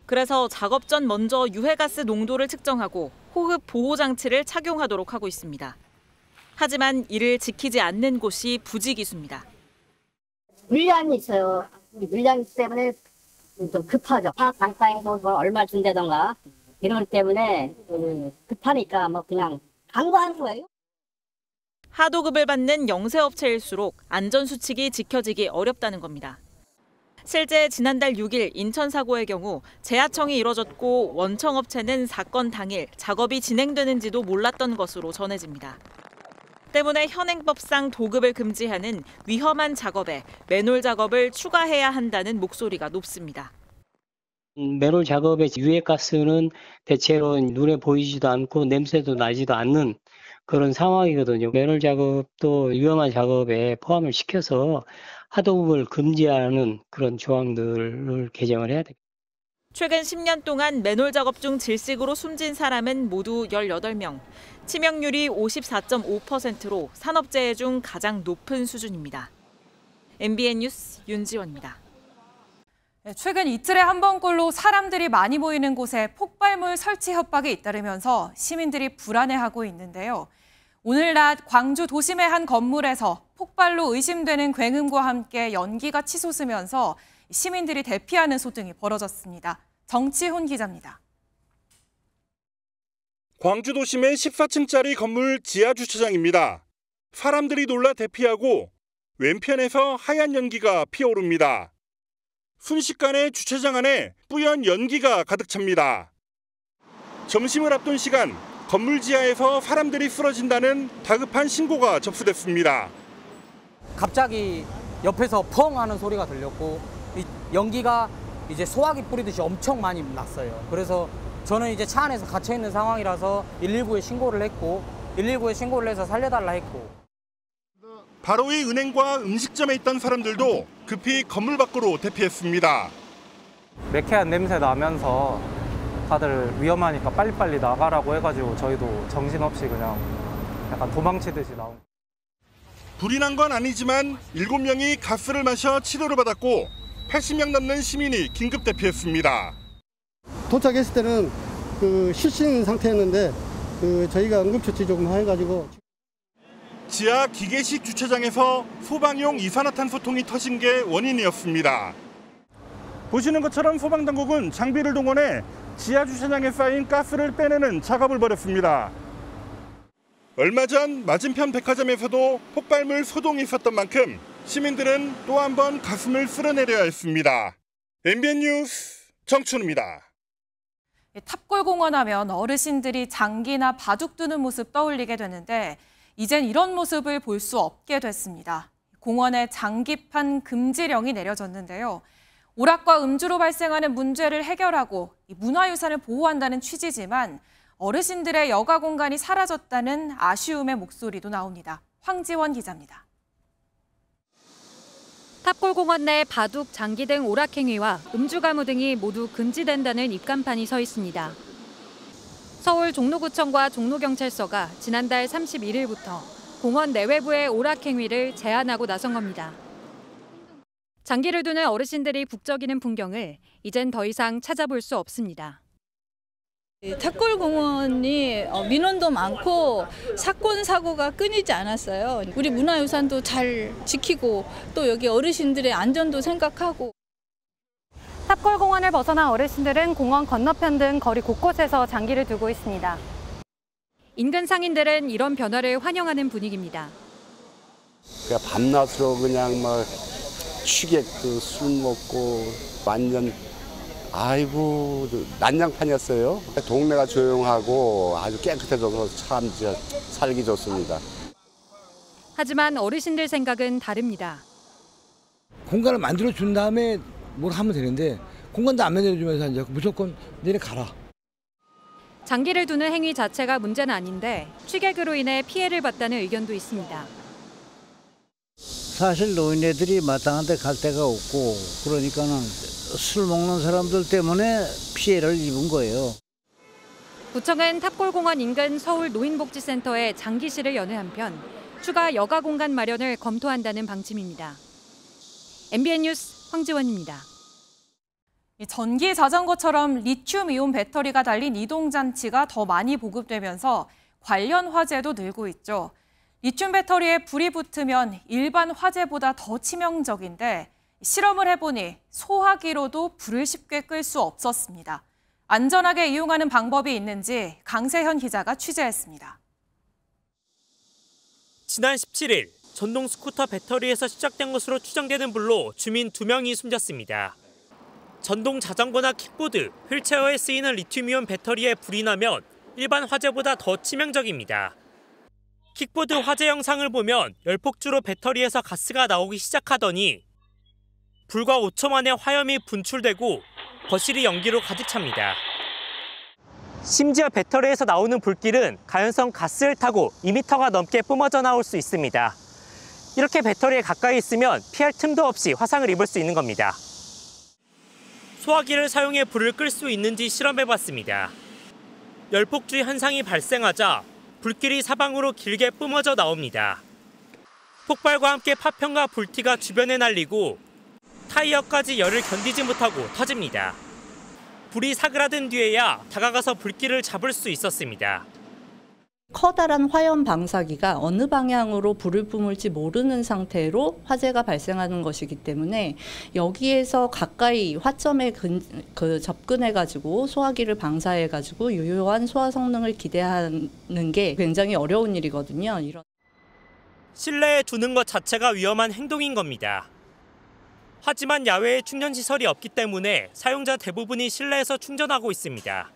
그래서 작업 전 먼저 유해가스 농도를 측정하고 호흡 보호 장치를 착용하도록 하고 있습니다. 하지만 이를 지키지 않는 곳이 부지기수입니다. 물량이 있어요. 물량 때문에 좀 급하죠. 화학 단가에서 뭐 얼마 준다던가 이런 때문에 급하니까 뭐 그냥 강구하는 거예요. 하도급을 받는 영세업체일수록 안전수칙이 지켜지기 어렵다는 겁니다. 실제 지난달 6일 인천 사고의 경우 재하청이 이뤄졌고 원청업체는 사건 당일 작업이 진행되는지도 몰랐던 것으로 전해집니다. 때문에 현행법상 도급을 금지하는 위험한 작업에 맨홀 작업을 추가해야 한다는 목소리가 높습니다. 맨홀 작업의 유해가스는 대체로 눈에 보이지도 않고 냄새도 나지도 않는 그런 상황이거든요. 맨홀 작업도 위험한 작업에 포함을 시켜서 하도급을 금지하는 그런 조항들을 개정을 해야 됩니다. 최근 10년 동안 맨홀 작업 중 질식으로 숨진 사람은 모두 18명. 치명률이 54.5%로 산업재해 중 가장 높은 수준입니다. MBN 뉴스 윤지원입니다. 최근 이틀에 한 번꼴로 사람들이 많이 모이는 곳에 폭발물 설치 협박이 잇따르면서 시민들이 불안해하고 있는데요. 오늘 낮 광주 도심의 한 건물에서 폭발로 의심되는 굉음과 함께 연기가 치솟으면서 시민들이 대피하는 소동이 벌어졌습니다. 정치훈 기자입니다. 광주 도심의 14층짜리 건물 지하 주차장입니다. 사람들이 놀라 대피하고 왼편에서 하얀 연기가 피어오릅니다. 순식간에 주차장 안에 뿌연 연기가 가득 찹니다. 점심을 앞둔 시간, 건물 지하에서 사람들이 쓰러진다는 다급한 신고가 접수됐습니다. 갑자기 옆에서 펑 하는 소리가 들렸고 이 연기가 이제 소화기 뿌리듯이 엄청 많이 났어요. 그래서 저는 이제 차 안에서 갇혀 있는 상황이라서 119에 신고를 했고 119에 신고를 해서 살려달라 했고. 바로 이 은행과 음식점에 있던 사람들도 급히 건물 밖으로 대피했습니다. 매캐한 냄새 나면서 다들 위험하니까 빨리빨리 나가라고 해가지고 저희도 정신없이 그냥 약간 도망치듯이 나온. 불이 난 건 아니지만 7명이 가스를 마셔 치료를 받았고 80명 넘는 시민이 긴급 대피했습니다. 도착했을 때는 실신 상태였는데 저희가 응급처치 조금 해가지고. 지하 기계식 주차장에서 소방용 이산화탄소통이 터진 게 원인이었습니다. 보시는 것처럼 소방당국은 장비를 동원해 지하 주차장에 쌓인 가스를 빼내는 작업을 벌였습니다. 얼마 전 맞은편 백화점에서도 폭발물 소동이 있었던 만큼 시민들은 또 한 번 가슴을 쓸어내려야 했습니다. MBN 뉴스 정춘우입니다. 탑골공원 하면 어르신들이 장기나 바둑 두는 모습 떠올리게 되는데 이젠 이런 모습을 볼 수 없게 됐습니다. 공원에 장기판 금지령이 내려졌는데요. 오락과 음주로 발생하는 문제를 해결하고 문화유산을 보호한다는 취지지만 어르신들의 여가 공간이 사라졌다는 아쉬움의 목소리도 나옵니다. 황지원 기자입니다. 탑골공원 내 바둑, 장기 등 오락행위와 음주가무 등이 모두 금지된다는 입간판이 서 있습니다. 서울 종로구청과 종로경찰서가 지난달 31일부터 공원 내외부의 오락행위를 제한하고 나선 겁니다. 장기를 두는 어르신들이 북적이는 풍경을 이젠 더 이상 찾아볼 수 없습니다. 탑골공원이 민원도 많고 사건, 사고가 끊이지 않았어요. 우리 문화유산도 잘 지키고 또 여기 어르신들의 안전도 생각하고. 탑골공원을 벗어난 어르신들은 공원 건너편 등 거리 곳곳에서 장기를 두고 있습니다. 인근 상인들은 이런 변화를 환영하는 분위기입니다. 그냥 밤낮으로 그냥 막 취객도 술 먹고 완전 아이고 난장판이었어요. 동네가 조용하고 아주 깨끗해져서 참 살기 좋습니다. 하지만 어르신들 생각은 다릅니다. 공간을 만들어준 다음에 뭘 하면 되는데 공간도 안 만들어주면서 이제 무조건 내려가라. 장기를 두는 행위 자체가 문제는 아닌데 취객으로 인해 피해를 봤다는 의견도 있습니다. 사실 노인네들이 마땅한 데 갈 데가 없고 그러니까는 술 먹는 사람들 때문에 피해를 입은 거예요. 구청은 탑골공원 인근 서울 노인복지센터에 장기실을 여는 한편 추가 여가 공간 마련을 검토한다는 방침입니다. MBN 뉴스 황지원입니다. 전기 자전거처럼 리튬이온 배터리가 달린 이동장치가 더 많이 보급되면서 관련 화재도 늘고 있죠. 리튬 배터리에 불이 붙으면 일반 화재보다 더 치명적인데 실험을 해보니 소화기로도 불을 쉽게 끌 수 없었습니다. 안전하게 이용하는 방법이 있는지 강세현 기자가 취재했습니다. 지난 17일 전동 스쿠터 배터리에서 시작된 것으로 추정되는 불로 주민 2명이 숨졌습니다. 전동 자전거나 킥보드, 휠체어에 쓰이는 리튬이온 배터리에 불이 나면 일반 화재보다 더 치명적입니다. 킥보드 화재 영상을 보면 열폭주로 배터리에서 가스가 나오기 시작하더니 불과 5초 만에 화염이 분출되고 거실이 연기로 가득 찹니다. 심지어 배터리에서 나오는 불길은 가연성 가스를 타고 2m가 넘게 뿜어져 나올 수 있습니다. 이렇게 배터리에 가까이 있으면 피할 틈도 없이 화상을 입을 수 있는 겁니다. 소화기를 사용해 불을 끌 수 있는지 실험해봤습니다. 열폭주 현상이 발생하자 불길이 사방으로 길게 뿜어져 나옵니다. 폭발과 함께 파편과 불티가 주변에 날리고 타이어까지 열을 견디지 못하고 터집니다. 불이 사그라든 뒤에야 다가가서 불길을 잡을 수 있었습니다. 커다란 화염 방사기가 어느 방향으로 불을 뿜을지 모르는 상태로 화재가 발생하는 것이기 때문에 여기에서 가까이 화점에 접근해가지고 소화기를 방사해가지고 유효한 소화 성능을 기대하는 게 굉장히 어려운 일이거든요. 실내에 두는 것 자체가 위험한 행동인 겁니다. 하지만 야외에 충전시설이 없기 때문에 사용자 대부분이 실내에서 충전하고 있습니다.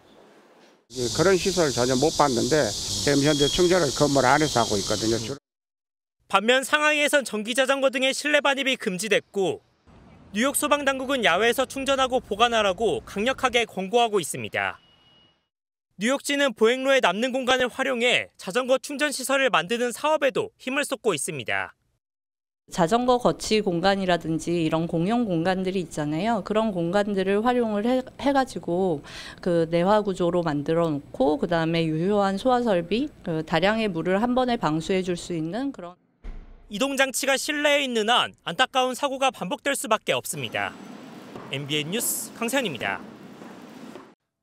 그런 시설을 전혀 못 봤는데 지금 현재 충전을 건물 안에서 하고 있거든요. 반면 상하이에선 전기자전거 등의 실내 반입이 금지됐고 뉴욕 소방당국은 야외에서 충전하고 보관하라고 강력하게 권고하고 있습니다. 뉴욕시는 보행로에 남는 공간을 활용해 자전거 충전 시설을 만드는 사업에도 힘을 쏟고 있습니다. 자전거 거치 공간이라든지 이런 공용 공간들이 있잖아요. 그런 공간들을 활용을 해가지고 그 내화 구조로 만들어 놓고 그 다음에 유효한 소화 설비, 다량의 물을 한 번에 방수해 줄 수 있는 그런 이동 장치가 실내에 있는 한 안타까운 사고가 반복될 수밖에 없습니다. MBN 뉴스 강세현입니다.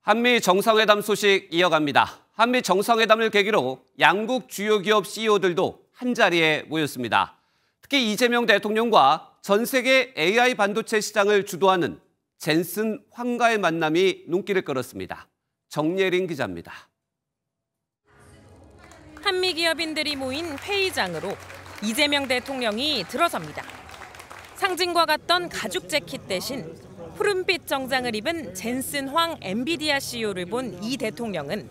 한미 정상회담 소식 이어갑니다. 한미 정상회담을 계기로 양국 주요 기업 CEO들도 한자리에 모였습니다. 특히 이재명 대통령과 전 세계 AI 반도체 시장을 주도하는 젠슨 황과의 만남이 눈길을 끌었습니다. 정예린 기자입니다. 한미 기업인들이 모인 회의장으로 이재명 대통령이 들어섭니다. 상징과 같던 가죽 재킷 대신 푸른빛 정장을 입은 젠슨 황 엔비디아 CEO를 본 이 대통령은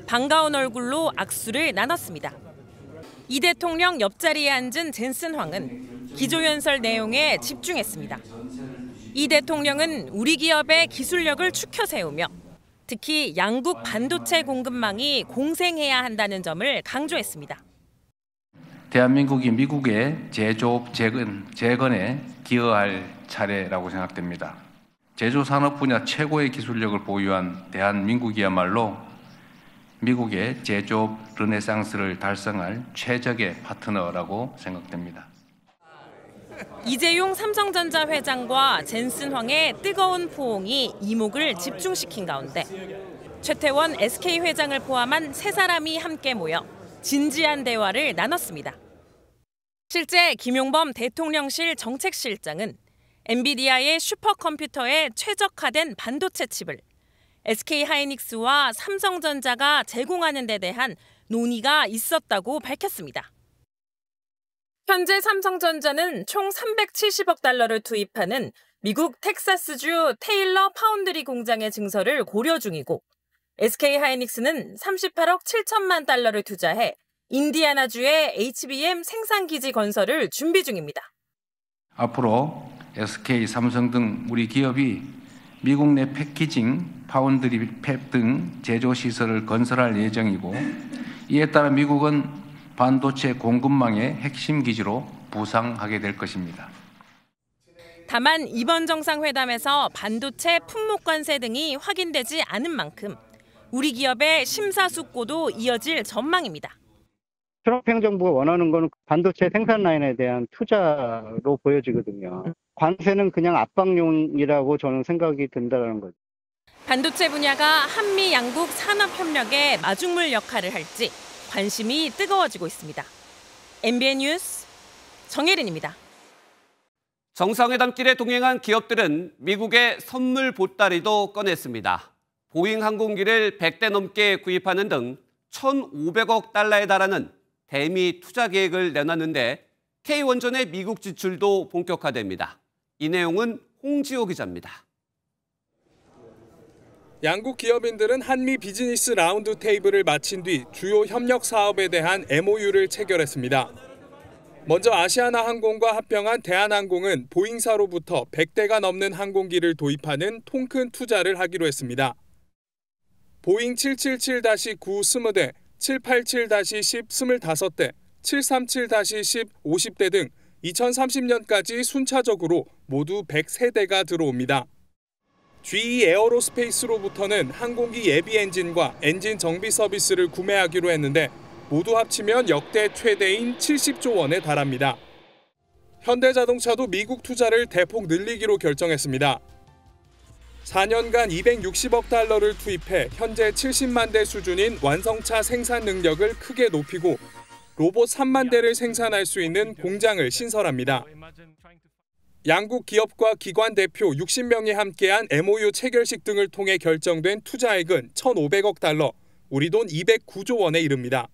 반가운 얼굴로 악수를 나눴습니다. 이 대통령 옆자리에 앉은 젠슨 황은 기조연설 내용에 집중했습니다. 이 대통령은 우리 기업의 기술력을 추켜 세우며 특히 양국 반도체 공급망이 공생해야 한다는 점을 강조했습니다. 대한민국이 미국의 제조업 재건에 기여할 차례라고 생각됩니다. 제조산업 분야 최고의 기술력을 보유한 대한민국이야말로 미국의 제조업 르네상스를 달성할 최적의 파트너라고 생각됩니다. 이재용 삼성전자 회장과 젠슨 황의 뜨거운 포옹이 이목을 집중시킨 가운데 최태원 SK 회장을 포함한 세 사람이 함께 모여 진지한 대화를 나눴습니다. 실제 김용범 대통령실 정책실장은 엔비디아의 슈퍼컴퓨터에 최적화된 반도체 칩을 SK하이닉스와 삼성전자가 제공하는 데 대한 논의가 있었다고 밝혔습니다. 현재 삼성전자는 총 370억 달러를 투입하는 미국 텍사스주 테일러 파운드리 공장의 증설을 고려 중이고 SK하이닉스는 38억 7천만 달러를 투자해 인디애나주의 HBM 생산기지 건설을 준비 중입니다. 앞으로 SK, 삼성 등 우리 기업이 미국 내 패키징, 파운드리 팹 등 제조 시설을 건설할 예정이고 이에 따라 미국은 반도체 공급망의 핵심 기지로 부상하게 될 것입니다. 다만 이번 정상회담에서 반도체 품목 관세 등이 확인되지 않은 만큼 우리 기업의 심사숙고도 이어질 전망입니다. 트럼프 행정부가 원하는 건 반도체 생산 라인에 대한 투자로 보여지거든요. 관세는 그냥 압박용이라고 저는 생각이 든다는 거죠. 반도체 분야가 한미 양국 산업 협력의 마중물 역할을 할지 관심이 뜨거워지고 있습니다. MBN 뉴스 정예린입니다. 정상회담길에 동행한 기업들은 미국의 선물 보따리도 꺼냈습니다. 보잉 항공기를 100대 넘게 구입하는 등 1,500억 달러에 달하는 대미 투자 계획을 내놨는데 K원전의 미국 진출도 본격화됩니다. 이 내용은 홍지호 기자입니다. 양국 기업인들은 한미 비즈니스 라운드 테이블을 마친 뒤 주요 협력 사업에 대한 MOU를 체결했습니다. 먼저 아시아나 항공과 합병한 대한항공은 보잉사로부터 100대가 넘는 항공기를 도입하는 통큰 투자를 하기로 했습니다. 보잉 777-9 20대, 787-10 25대, 737-10 50대 등 2030년까지 순차적으로 모두 103대가 들어옵니다. GE 에어로스페이스로부터는 항공기 예비 엔진과 엔진 정비 서비스를 구매하기로 했는데 모두 합치면 역대 최대인 70조 원에 달합니다. 현대자동차도 미국 투자를 대폭 늘리기로 결정했습니다. 4년간 260억 달러를 투입해 현재 70만 대 수준인 완성차 생산 능력을 크게 높이고 로봇 3만 대를 생산할 수 있는 공장을 신설합니다. 양국 기업과 기관 대표 60명이 함께한 MOU 체결식 등을 통해 결정된 투자액은 1,500억 달러, 우리 돈 209조 원에 이릅니다.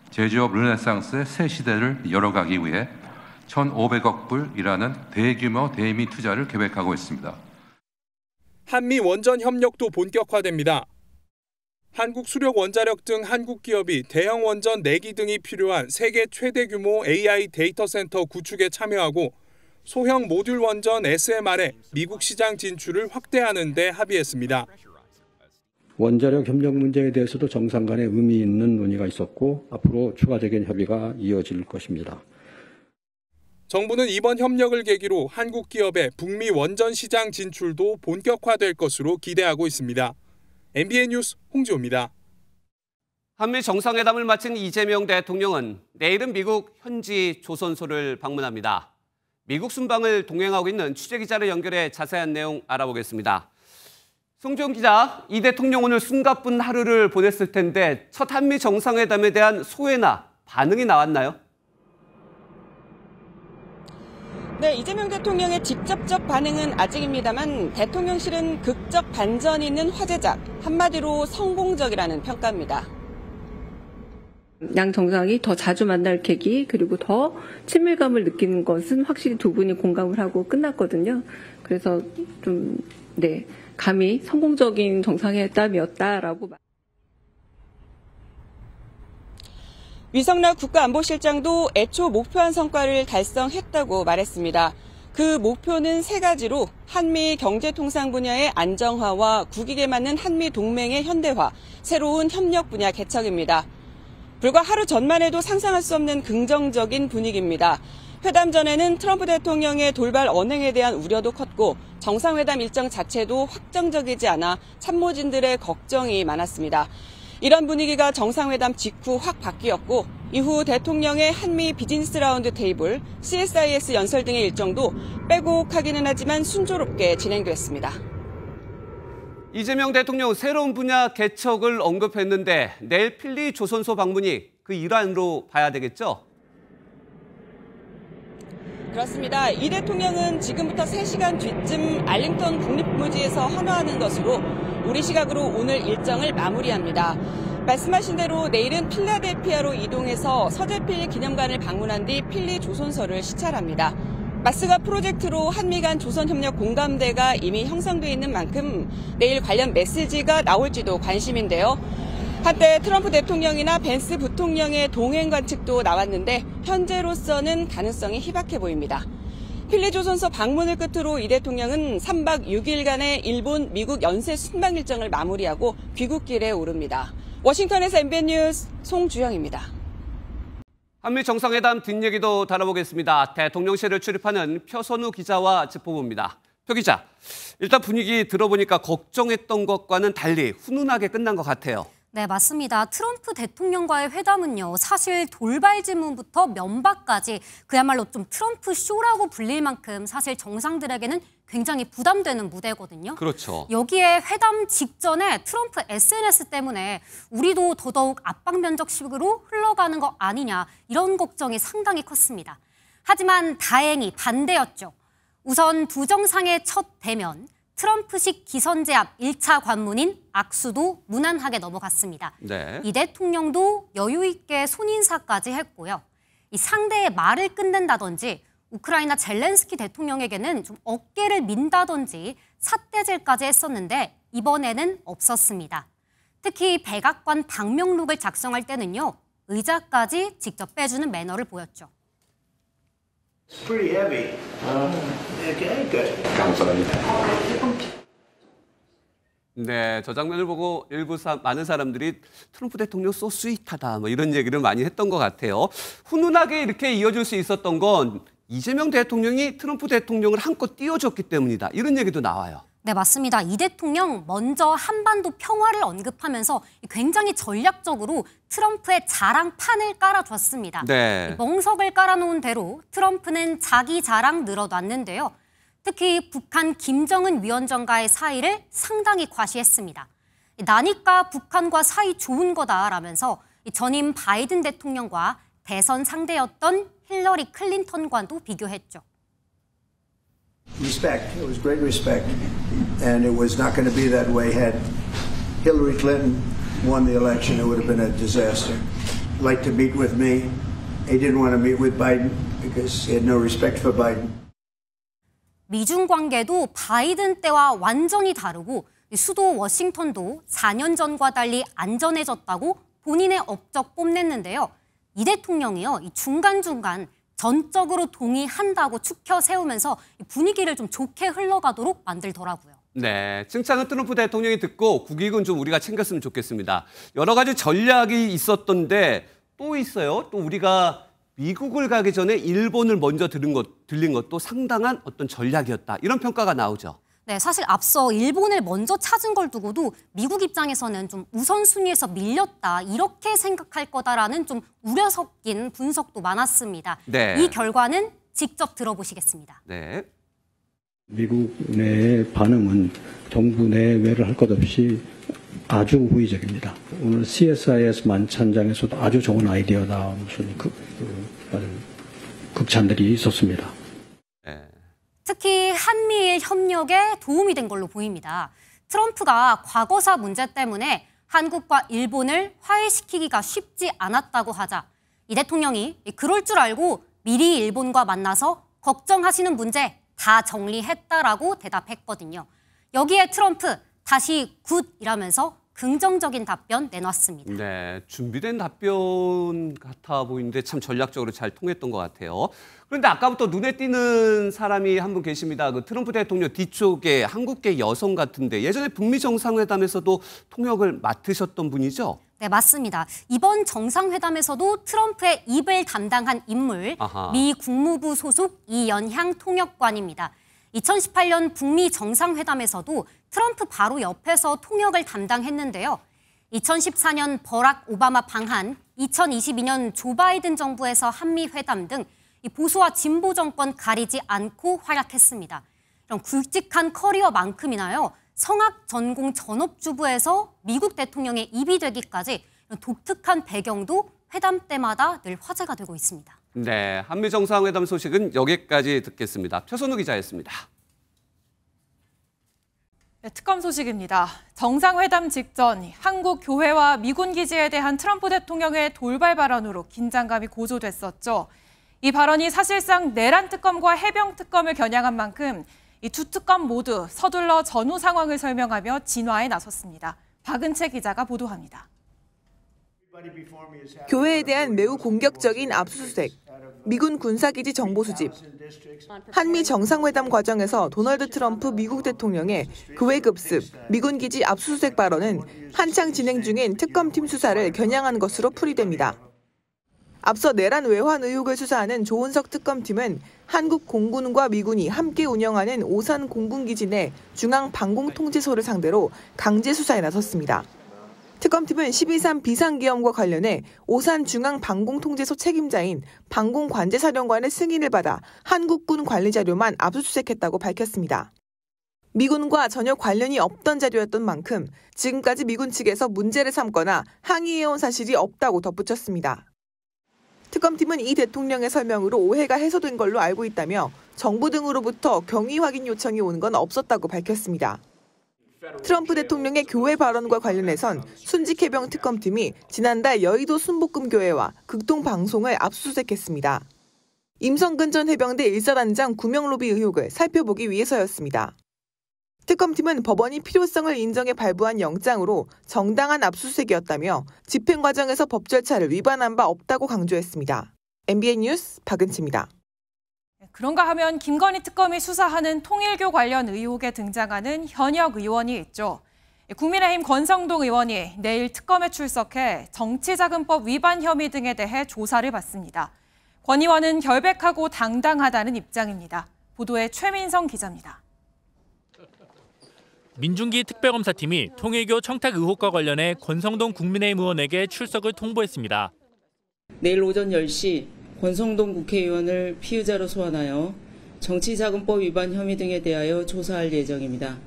제조업 르네상스의 새 시대를 열어가기 위해 1,500억 불이라는 대규모 대미 투자를 계획하고 있습니다. 한미 원전 협력도 본격화됩니다. 한국 수력 원자력 등 한국 기업이 대형 원전 4기 등이 필요한 세계 최대 규모 AI 데이터 센터 구축에 참여하고 소형 모듈 원전 SMR의 미국 시장 진출을 확대하는 데 합의했습니다. 원자력 협력 문제에 대해서도 정상 간에 의미 있는 논의가 있었고 앞으로 추가적인 협의가 이어질 것입니다. 정부는 이번 협력을 계기로 한국 기업의 북미 원전 시장 진출도 본격화될 것으로 기대하고 있습니다. MBN 뉴스 홍지호입니다. 한미 정상회담을 마친 이재명 대통령은 내일은 미국 현지 조선소를 방문합니다. 미국 순방을 동행하고 있는 취재기자를 연결해 자세한 내용 알아보겠습니다. 송지훈 기자, 이 대통령 오늘 숨가쁜 하루를 보냈을 텐데 첫 한미 정상회담에 대한 소회나 반응이 나왔나요? 네, 이재명 대통령의 직접적 반응은 아직입니다만 대통령실은 극적 반전이 있는 화제작, 한마디로 성공적이라는 평가입니다. 양 정상이 더 자주 만날 계기 그리고 더 친밀감을 느끼는 것은 확실히 두 분이 공감을 하고 끝났거든요. 그래서 좀 감히 성공적인 정상회담이었다라고. 위성락 국가안보실장도 애초 목표한 성과를 달성했다고 말했습니다. 그 목표는 3가지로 한미 경제통상 분야의 안정화와 국익에 맞는 한미 동맹의 현대화, 새로운 협력 분야 개척입니다. 불과 하루 전만 해도 상상할 수 없는 긍정적인 분위기입니다. 회담 전에는 트럼프 대통령의 돌발 언행에 대한 우려도 컸고 정상회담 일정 자체도 확정적이지 않아 참모진들의 걱정이 많았습니다. 이런 분위기가 정상회담 직후 확 바뀌었고 이후 대통령의 한미 비즈니스 라운드 테이블, CSIS 연설 등의 일정도 빼곡하기는 하지만 순조롭게 진행됐습니다. 이재명 대통령 새로운 분야 개척을 언급했는데 내일 필리 조선소 방문이 그 일환으로 봐야 되겠죠? 그렇습니다. 이 대통령은 지금부터 3시간 뒤쯤 알링턴 국립무지에서 헌화하는 것으로 우리 시각으로 오늘 일정을 마무리합니다. 말씀하신 대로 내일은 필라델피아로 이동해서 서재필 기념관을 방문한 뒤 필리 조선소를 시찰합니다. 마스가 프로젝트로 한미 간 조선협력 공감대가 이미 형성돼 있는 만큼 내일 관련 메시지가 나올지도 관심인데요. 한때 트럼프 대통령이나 벤스 부통령의 동행 관측도 나왔는데 현재로서는 가능성이 희박해 보입니다. 필리 조선소 방문을 끝으로 이 대통령은 3박 6일간의 일본, 미국 연쇄 순방 일정을 마무리하고 귀국길에 오릅니다. 워싱턴에서 MBN 뉴스 송주영입니다. 한미 정상회담 뒷얘기도 다뤄보겠습니다. 대통령실을 출입하는 표선우 기자와 짚어봅니다. 표 기자, 일단 분위기 들어보니까 걱정했던 것과는 달리 훈훈하게 끝난 것 같아요. 네, 맞습니다. 트럼프 대통령과의 회담은요, 사실 돌발 질문부터 면박까지 그야말로 좀 트럼프 쇼라고 불릴 만큼 사실 정상들에게는 굉장히 부담되는 무대거든요. 그렇죠. 여기에 회담 직전에 트럼프 SNS 때문에 우리도 더더욱 압박 면접식으로 흘러가는 거 아니냐 이런 걱정이 상당히 컸습니다. 하지만 다행히 반대였죠. 우선 두 정상의 첫 대면, 트럼프식 기선제압 1차 관문인 악수도 무난하게 넘어갔습니다. 네. 이 대통령도 여유 있게 손인사까지 했고요. 이 상대의 말을 끝낸다든지 우크라이나 젤렌스키 대통령에게는 좀 어깨를 민다든지 삿대질까지 했었는데 이번에는 없었습니다. 특히 백악관 방명록을 작성할 때는요. 의자까지 직접 빼주는 매너를 보였죠. It's pretty heavy. Okay, good. 감사합니다. 네, 저 장면을 보고 많은 사람들이 트럼프 대통령 소 스윗하다 뭐 이런 얘기를 많이 했던 것 같아요. 훈훈하게 이렇게 이어질 수 있었던 건 이재명 대통령이 트럼프 대통령을 한껏 띄워줬기 때문이다. 이런 얘기도 나와요. 네, 맞습니다. 이 대통령 먼저 한반도 평화를 언급하면서 굉장히 전략적으로 트럼프의 자랑판을 깔아줬습니다. 네. 멍석을 깔아놓은 대로 트럼프는 자기 자랑 늘어놨는데요. 특히 북한 김정은 위원장과의 사이를 상당히 과시했습니다. 나니까 북한과 사이 좋은 거다라면서 전임 바이든 대통령과 대선 상대였던 힐러리 클린턴과도 비교했죠. Respect. It was great respect. And it was not going to be that way. Had Hillary Clinton won the election, it would have been a disaster. He'd like to meet with me. He didn't want to meet with Biden because he had no respect for Biden. 미중 관계도 바이든 때와 완전히 다르고 수도 워싱턴도 4년 전과 달리 안전해졌다고 본인의 업적 뽐냈는데요. 이 대통령이요, 이 중간중간 전적으로 동의한다고 추켜 세우면서 분위기를 좀 좋게 흘러가도록 만들더라고요. 네, 칭찬은 트럼프 대통령이 듣고 국익은 좀 우리가 챙겼으면 좋겠습니다. 여러 가지 전략이 있었던데 또 있어요. 또 우리가 미국을 가기 전에 일본을 먼저 들린 것도 상당한 어떤 전략이었다. 이런 평가가 나오죠. 네, 사실 앞서 일본을 먼저 찾은 걸 두고도 미국 입장에서는 좀 우선순위에서 밀렸다, 이렇게 생각할 거다라는 좀 우려 섞인 분석도 많았습니다. 네. 이 결과는 직접 들어보시겠습니다. 네. 미국 내의 반응은 정부 내외를 할 것 없이 아주 호의적입니다. 오늘 CSIS 만찬장에서도 아주 좋은 아이디어다, 무슨 극찬들이 있었습니다. 네. 특히 한미일 협력에 도움이 된 걸로 보입니다. 트럼프가 과거사 문제 때문에 한국과 일본을 화해시키기가 쉽지 않았다고 하자 이 대통령이 그럴 줄 알고 미리 일본과 만나서 걱정하시는 문제 다 정리했다라고 대답했거든요. 여기에 트럼프 다시 굿이라면서 긍정적인 답변 내놨습니다. 네, 준비된 답변 같아 보이는데 참 전략적으로 잘 통했던 것 같아요. 그런데 아까부터 눈에 띄는 사람이 한 분 계십니다. 그 트럼프 대통령 뒤쪽에 한국계 여성 같은데 예전에 북미 정상회담에서도 통역을 맡으셨던 분이죠? 네, 맞습니다. 이번 정상회담에서도 트럼프의 입을 담당한 인물, 미 국무부 소속 이연향 통역관입니다. 2018년 북미 정상회담에서도 트럼프 바로 옆에서 통역을 담당했는데요. 2014년 버락 오바마 방한, 2022년 조 바이든 정부에서 한미 회담 등 보수와 진보 정권 가리지 않고 활약했습니다. 이런 굵직한 커리어만큼이나요, 성악 전공 전업주부에서 미국 대통령의 입이 되기까지 독특한 배경도 회담 때마다 늘 화제가 되고 있습니다. 네, 한미 정상회담 소식은 여기까지 듣겠습니다. 표선우 기자였습니다. 네, 특검 소식입니다. 정상회담 직전 한국 교회와 미군 기지에 대한 트럼프 대통령의 돌발 발언으로 긴장감이 고조됐었죠. 이 발언이 사실상 내란 특검과 해병 특검을 겨냥한 만큼 이 두 특검 모두 서둘러 전후 상황을 설명하며 진화에 나섰습니다. 박은채 기자가 보도합니다. 교회에 대한 매우 공격적인 압수수색, 미군 군사기지 정보 수집, 한미 정상회담 과정에서 도널드 트럼프 미국 대통령의 교회 급습, 미군 기지 압수수색 발언은 한창 진행 중인 특검팀 수사를 겨냥한 것으로 풀이됩니다. 앞서 내란 외환 의혹을 수사하는 조은석 특검팀은 한국 공군과 미군이 함께 운영하는 오산 공군기지 내 중앙방공통제소를 상대로 강제 수사에 나섰습니다. 특검팀은 12.3 비상계엄과 관련해 오산 중앙방공통제소 책임자인 방공관제사령관의 승인을 받아 한국군 관리 자료만 압수수색했다고 밝혔습니다. 미군과 전혀 관련이 없던 자료였던 만큼 지금까지 미군 측에서 문제를 삼거나 항의해온 사실이 없다고 덧붙였습니다. 특검팀은 이 대통령의 설명으로 오해가 해소된 걸로 알고 있다며 정부 등으로부터 경위 확인 요청이 온 건 없었다고 밝혔습니다. 트럼프 대통령의 교회 발언과 관련해선 순직해병 특검팀이 지난달 여의도 순복음교회와 극동방송을 압수수색했습니다. 임성근 전 해병대 1사단장 구명로비 의혹을 살펴보기 위해서였습니다. 특검팀은 법원이 필요성을 인정해 발부한 영장으로 정당한 압수수색이었다며 집행 과정에서 법 절차를 위반한 바 없다고 강조했습니다. MBN 뉴스 박은치입니다. 그런가 하면 김건희 특검이 수사하는 통일교 관련 의혹에 등장하는 현역 의원이 있죠. 국민의힘 권성동 의원이 내일 특검에 출석해 정치자금법 위반 혐의 등에 대해 조사를 받습니다. 권 의원은 결백하고 당당하다는 입장입니다. 보도에 최민성 기자입니다. 민중기 특별검사팀이 통일교 청탁 의혹과 관련해 권성동 국민의힘 의원에게 출석을 통보했습니다. 내일 오전 10시 권성동 국회의원을 피의자로 소환하여 정치자금법 위반 혐의 등에 대하여 조사할 예정입니다.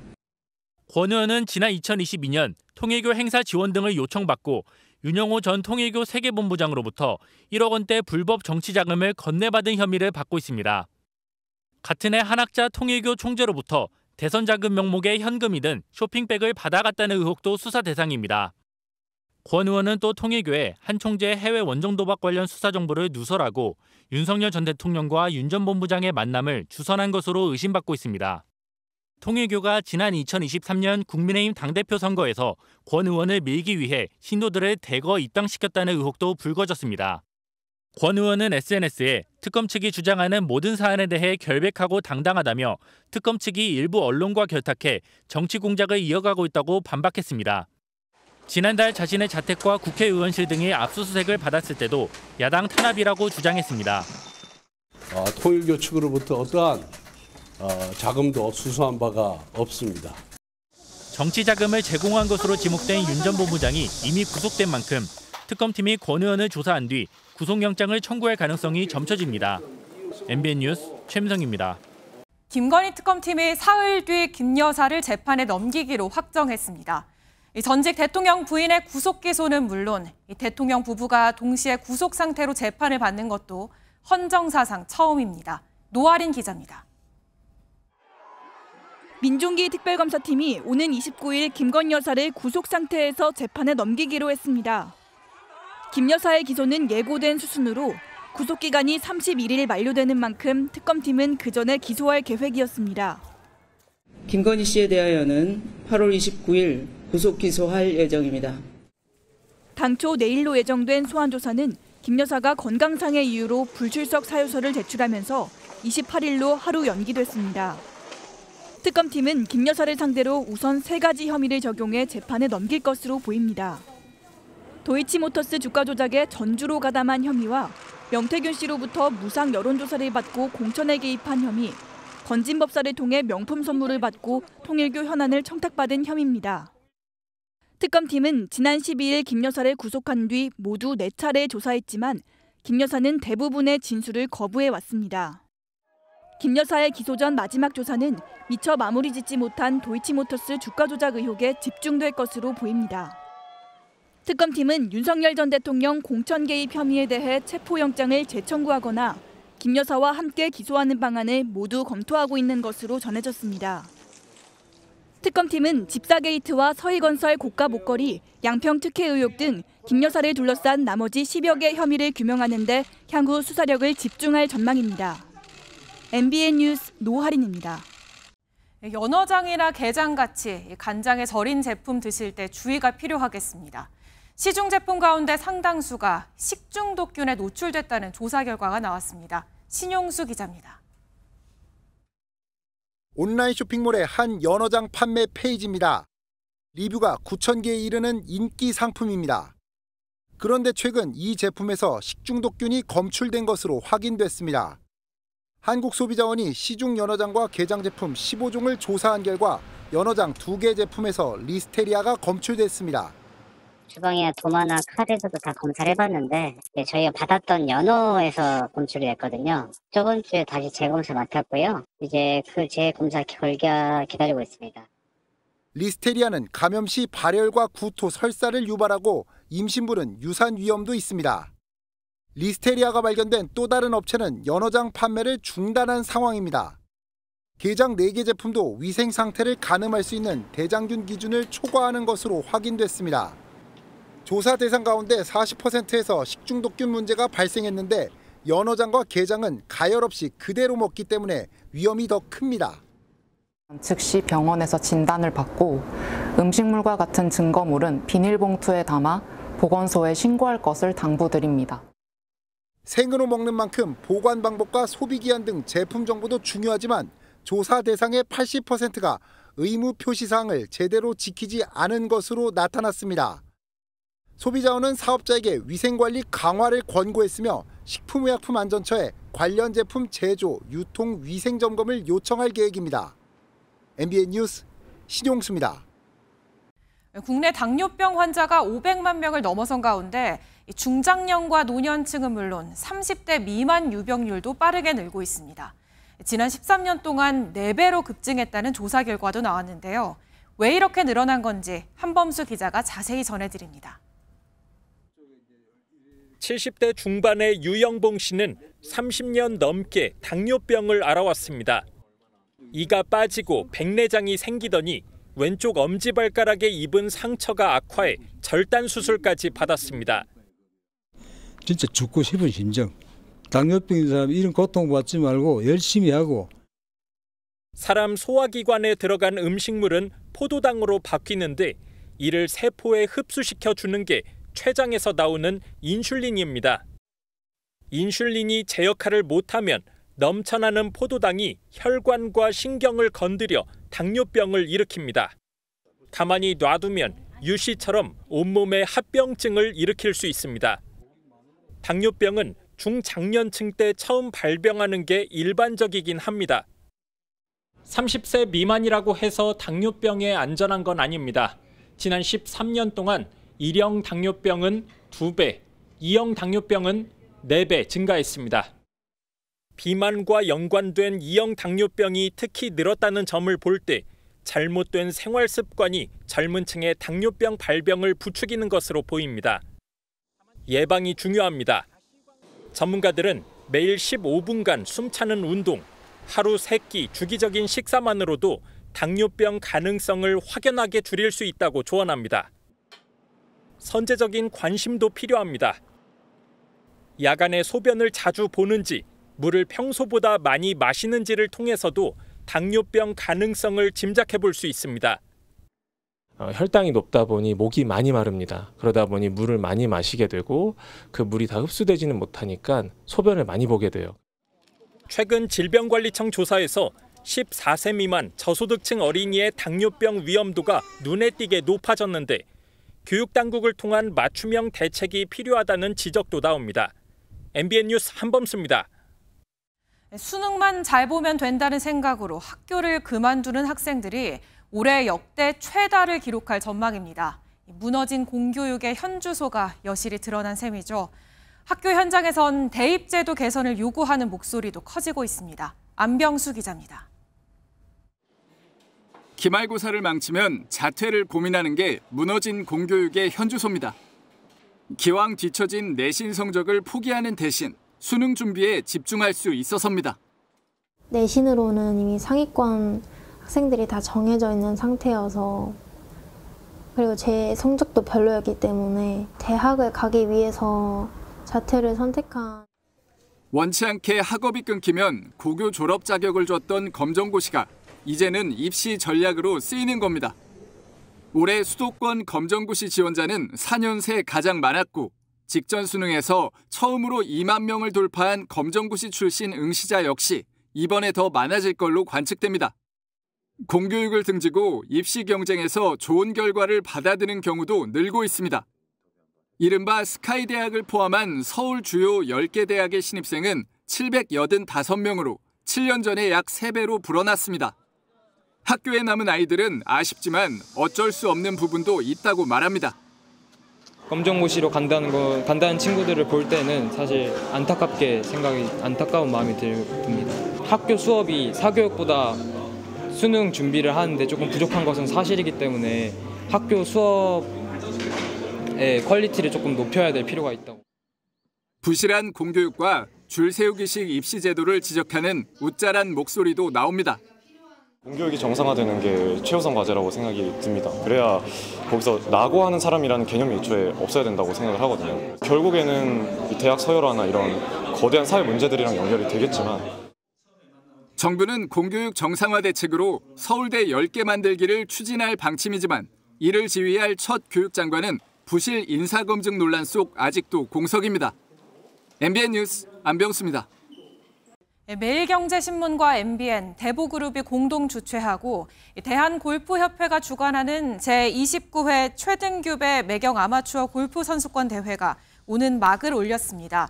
권 의원은 지난 2022년 통일교 행사 지원 등을 요청받고 윤영호 전 통일교 세계본부장으로부터 1억 원대 불법 정치자금을 건네받은 혐의를 받고 있습니다. 같은 해 한학자 통일교 총재로부터 대선자금 명목의 현금이든 쇼핑백을 받아갔다는 의혹도 수사 대상입니다. 권 의원은 또 통일교에 한 총재의 해외 원정 도박 관련 수사 정보를 누설하고 윤석열 전 대통령과 윤 전 본부장의 만남을 주선한 것으로 의심받고 있습니다. 통일교가 지난 2023년 국민의힘 당대표 선거에서 권 의원을 밀기 위해 신도들을 대거 입당시켰다는 의혹도 불거졌습니다. 권 의원은 SNS에 특검 측이 주장하는 모든 사안에 대해 결백하고 당당하다며 특검 측이 일부 언론과 결탁해 정치 공작을 이어가고 있다고 반박했습니다. 지난달 자신의 자택과 국회의원실 등의 압수수색을 받았을 때도 야당 탄압이라고 주장했습니다. 통일교 측으로부터 어떠한 자금도 수수한 바가 없습니다. 정치 자금을 제공한 것으로 지목된 윤 전 본부장이 이미 구속된 만큼 특검팀이 권 의원을 조사한 뒤 구속영장을 청구할 가능성이 점쳐집니다. MBN 뉴스 최민성입니다. 김건희 특검팀이 사흘 뒤 김 여사를 재판에 넘기기로 확정했습니다. 전직 대통령 부인의 구속 기소는 물론 대통령 부부가 동시에 구속 상태로 재판을 받는 것도 헌정사상 처음입니다. 노아린 기자입니다. 민중기 특별검사팀이 오는 29일 김건희 여사를 구속 상태에서 재판에 넘기기로 했습니다. 김 여사의 기소는 예고된 수순으로 구속기간이 31일 만료되는 만큼 특검팀은 그 전에 기소할 계획이었습니다. 김건희 씨에 대하여는 8월 29일 구속 기소할 예정입니다. 당초 내일로 예정된 소환조사는 김 여사가 건강상의 이유로 불출석 사유서를 제출하면서 28일로 하루 연기됐습니다. 특검팀은 김 여사를 상대로 우선 3가지 혐의를 적용해 재판에 넘길 것으로 보입니다. 도이치모터스 주가 조작에 전주로 가담한 혐의와 명태균 씨로부터 무상 여론조사를 받고 공천에 개입한 혐의, 건진법사를 통해 명품 선물을 받고 통일교 현안을 청탁받은 혐의입니다. 특검팀은 지난 12일 김 여사를 구속한 뒤 모두 4차례 조사했지만 김 여사는 대부분의 진술을 거부해왔습니다. 김 여사의 기소 전 마지막 조사는 미처 마무리 짓지 못한 도이치모터스 주가 조작 의혹에 집중될 것으로 보입니다. 특검팀은 윤석열 전 대통령 공천 개입 혐의에 대해 체포영장을 재청구하거나 김 여사와 함께 기소하는 방안을 모두 검토하고 있는 것으로 전해졌습니다. 특검팀은 집사 게이트와 서희건설 고가 목걸이, 양평 특혜 의혹 등 김 여사를 둘러싼 나머지 10여 개 혐의를 규명하는 데 향후 수사력을 집중할 전망입니다. MBN 뉴스 노하린입니다. 연어장이나 게장같이 간장에 절인 제품 드실 때 주의가 필요하겠습니다. 시중 제품 가운데 상당수가 식중독균에 노출됐다는 조사 결과가 나왔습니다. 신용수 기자입니다. 온라인 쇼핑몰의 한 연어장 판매 페이지입니다. 리뷰가 9,000개에 이르는 인기 상품입니다. 그런데 최근 이 제품에서 식중독균이 검출된 것으로 확인됐습니다. 한국소비자원이 시중 연어장과 게장 제품 15종을 조사한 결과 연어장 2개 제품에서 리스테리아가 검출됐습니다. 주방이나 도마나 칼에서도 다 검사를 해봤는데 저희가 받았던 연어에서 검출이 됐거든요. 저번 주에 다시 재검사 맡았고요. 이제 그 재검사 결과 기다리고 있습니다. 리스테리아는 감염 시 발열과 구토, 설사를 유발하고 임신부는 유산 위험도 있습니다. 리스테리아가 발견된 또 다른 업체는 연어장 판매를 중단한 상황입니다. 게장 4개 제품도 위생 상태를 가늠할 수 있는 대장균 기준을 초과하는 것으로 확인됐습니다. 조사 대상 가운데 40%에서 식중독균 문제가 발생했는데 연어장과 게장은 가열 없이 그대로 먹기 때문에 위험이 더 큽니다. 즉시 병원에서 진단을 받고 음식물과 같은 증거물은 비닐봉투에 담아 보건소에 신고할 것을 당부드립니다. 생으로 먹는 만큼 보관 방법과 소비기한 등 제품 정보도 중요하지만 조사 대상의 80%가 의무 표시사항을 제대로 지키지 않은 것으로 나타났습니다. 소비자원은 사업자에게 위생관리 강화를 권고했으며 식품의약품안전처에 관련 제품 제조, 유통, 위생 점검을 요청할 계획입니다. MBN 뉴스 신용수입니다. 국내 당뇨병 환자가 500만 명을 넘어선 가운데 중장년과 노년층은 물론 30대 미만 유병률도 빠르게 늘고 있습니다. 지난 13년 동안 4배로 급증했다는 조사 결과도 나왔는데요. 왜 이렇게 늘어난 건지 한범수 기자가 자세히 전해드립니다. 70대 중반의 유영봉 씨는 30년 넘게 당뇨병을 앓아왔습니다. 이가 빠지고 백내장이 생기더니 왼쪽 엄지발가락에 입은 상처가 악화해 절단 수술까지 받았습니다. 진짜 죽고 싶은 심정. 당뇨병인 사람이 이런 고통받지 말고 열심히 하고. 사람 소화기관에 들어간 음식물은 포도당으로 바뀌는데 이를 세포에 흡수시켜 주는 게 췌장에서 나오는 인슐린입니다. 인슐린이 제 역할을 못하면 넘쳐나는 포도당이 혈관과 신경을 건드려 당뇨병을 일으킵니다. 가만히 놔두면 유 씨처럼 온몸에 합병증을 일으킬 수 있습니다. 당뇨병은 중장년층 때 처음 발병하는 게 일반적이긴 합니다. 30세 미만이라고 해서 당뇨병에 안전한 건 아닙니다. 지난 13년 동안 1형 당뇨병은 2배, 2형 당뇨병은 4배 증가했습니다. 비만과 연관된 2형 당뇨병이 특히 늘었다는 점을 볼 때 잘못된 생활 습관이 젊은 층의 당뇨병 발병을 부추기는 것으로 보입니다. 예방이 중요합니다. 전문가들은 매일 15분간 숨차는 운동, 하루 3끼 주기적인 식사만으로도 당뇨병 가능성을 확연하게 줄일 수 있다고 조언합니다. 선제적인 관심도 필요합니다. 야간에 소변을 자주 보는지, 물을 평소보다 많이 마시는지를 통해서도 당뇨병 가능성을 짐작해 볼 수 있습니다. 혈당이 높다 보니 목이 많이 마릅니다. 그러다 보니 물을 많이 마시게 되고 그 물이 다 흡수되지는 못하니까 소변을 많이 보게 돼요. 최근 질병관리청 조사에서 14세 미만 저소득층 어린이의 당뇨병 위험도가 눈에 띄게 높아졌는데 교육당국을 통한 맞춤형 대책이 필요하다는 지적도 나옵니다. MBN 뉴스 한범수입니다. 수능만 잘 보면 된다는 생각으로 학교를 그만두는 학생들이 올해 역대 최다를 기록할 전망입니다. 무너진 공교육의 현주소가 여실히 드러난 셈이죠. 학교 현장에선 대입제도 개선을 요구하는 목소리도 커지고 있습니다. 안병수 기자입니다. 기말고사를 망치면 자퇴를 고민하는 게 무너진 공교육의 현주소입니다. 기왕 뒤처진 내신 성적을 포기하는 대신 수능 준비에 집중할 수 있어서입니다. 내신으로는 이미 상위권 학생들이 다 정해져 있는 상태여서 그리고 제 성적도 별로였기 때문에 대학을 가기 위해서 자퇴를 선택한. 원치 않게 학업이 끊기면 고교 졸업 자격을 줬던 검정고시가 이제는 입시 전략으로 쓰이는 겁니다. 올해 수도권 검정고시 지원자는 4년 새 가장 많았고 직전 수능에서 처음으로 2만 명을 돌파한 검정고시 출신 응시자 역시 이번에 더 많아질 걸로 관측됩니다. 공교육을 등지고 입시 경쟁에서 좋은 결과를 받아드는 경우도 늘고 있습니다. 이른바 스카이대학을 포함한 서울 주요 10개 대학의 신입생은 785명으로 7년 전에 약 3배로 불어났습니다. 학교에 남은 아이들은 아쉽지만 어쩔 수 없는 부분도 있다고 말합니다. 검정고시로 간다는 친구들을 볼 때는 사실 안타까운 마음이 듭니다. 학교 수업이 사교육보다 수능 준비를 하는데 조금 부족한 것은 사실이기 때문에 학교 수업의 퀄리티를 조금 높여야 될 필요가 있다고. 부실한 공교육과 줄 세우기식 입시 제도를 지적하는 웃자란 목소리도 나옵니다. 공교육이 정상화되는 게 최우선 과제라고 생각이 듭니다. 그래야 거기서 낙오하는 사람이라는 개념이 애초에 없어야 된다고 생각을 하거든요. 결국에는 이 대학 서열화나 이런 거대한 사회 문제들이랑 연결이 되겠지만 정부는 공교육 정상화 대책으로 서울대 10개 만들기를 추진할 방침이지만 이를 지휘할 첫 교육장관은 부실 인사검증 논란 속 아직도 공석입니다. MBN 뉴스 안병수입니다. 매일경제신문과 MBN, 대보그룹이 공동 주최하고 대한골프협회가 주관하는 제29회 최등급의 매경 아마추어 골프 선수권 대회가 오는 막을 올렸습니다.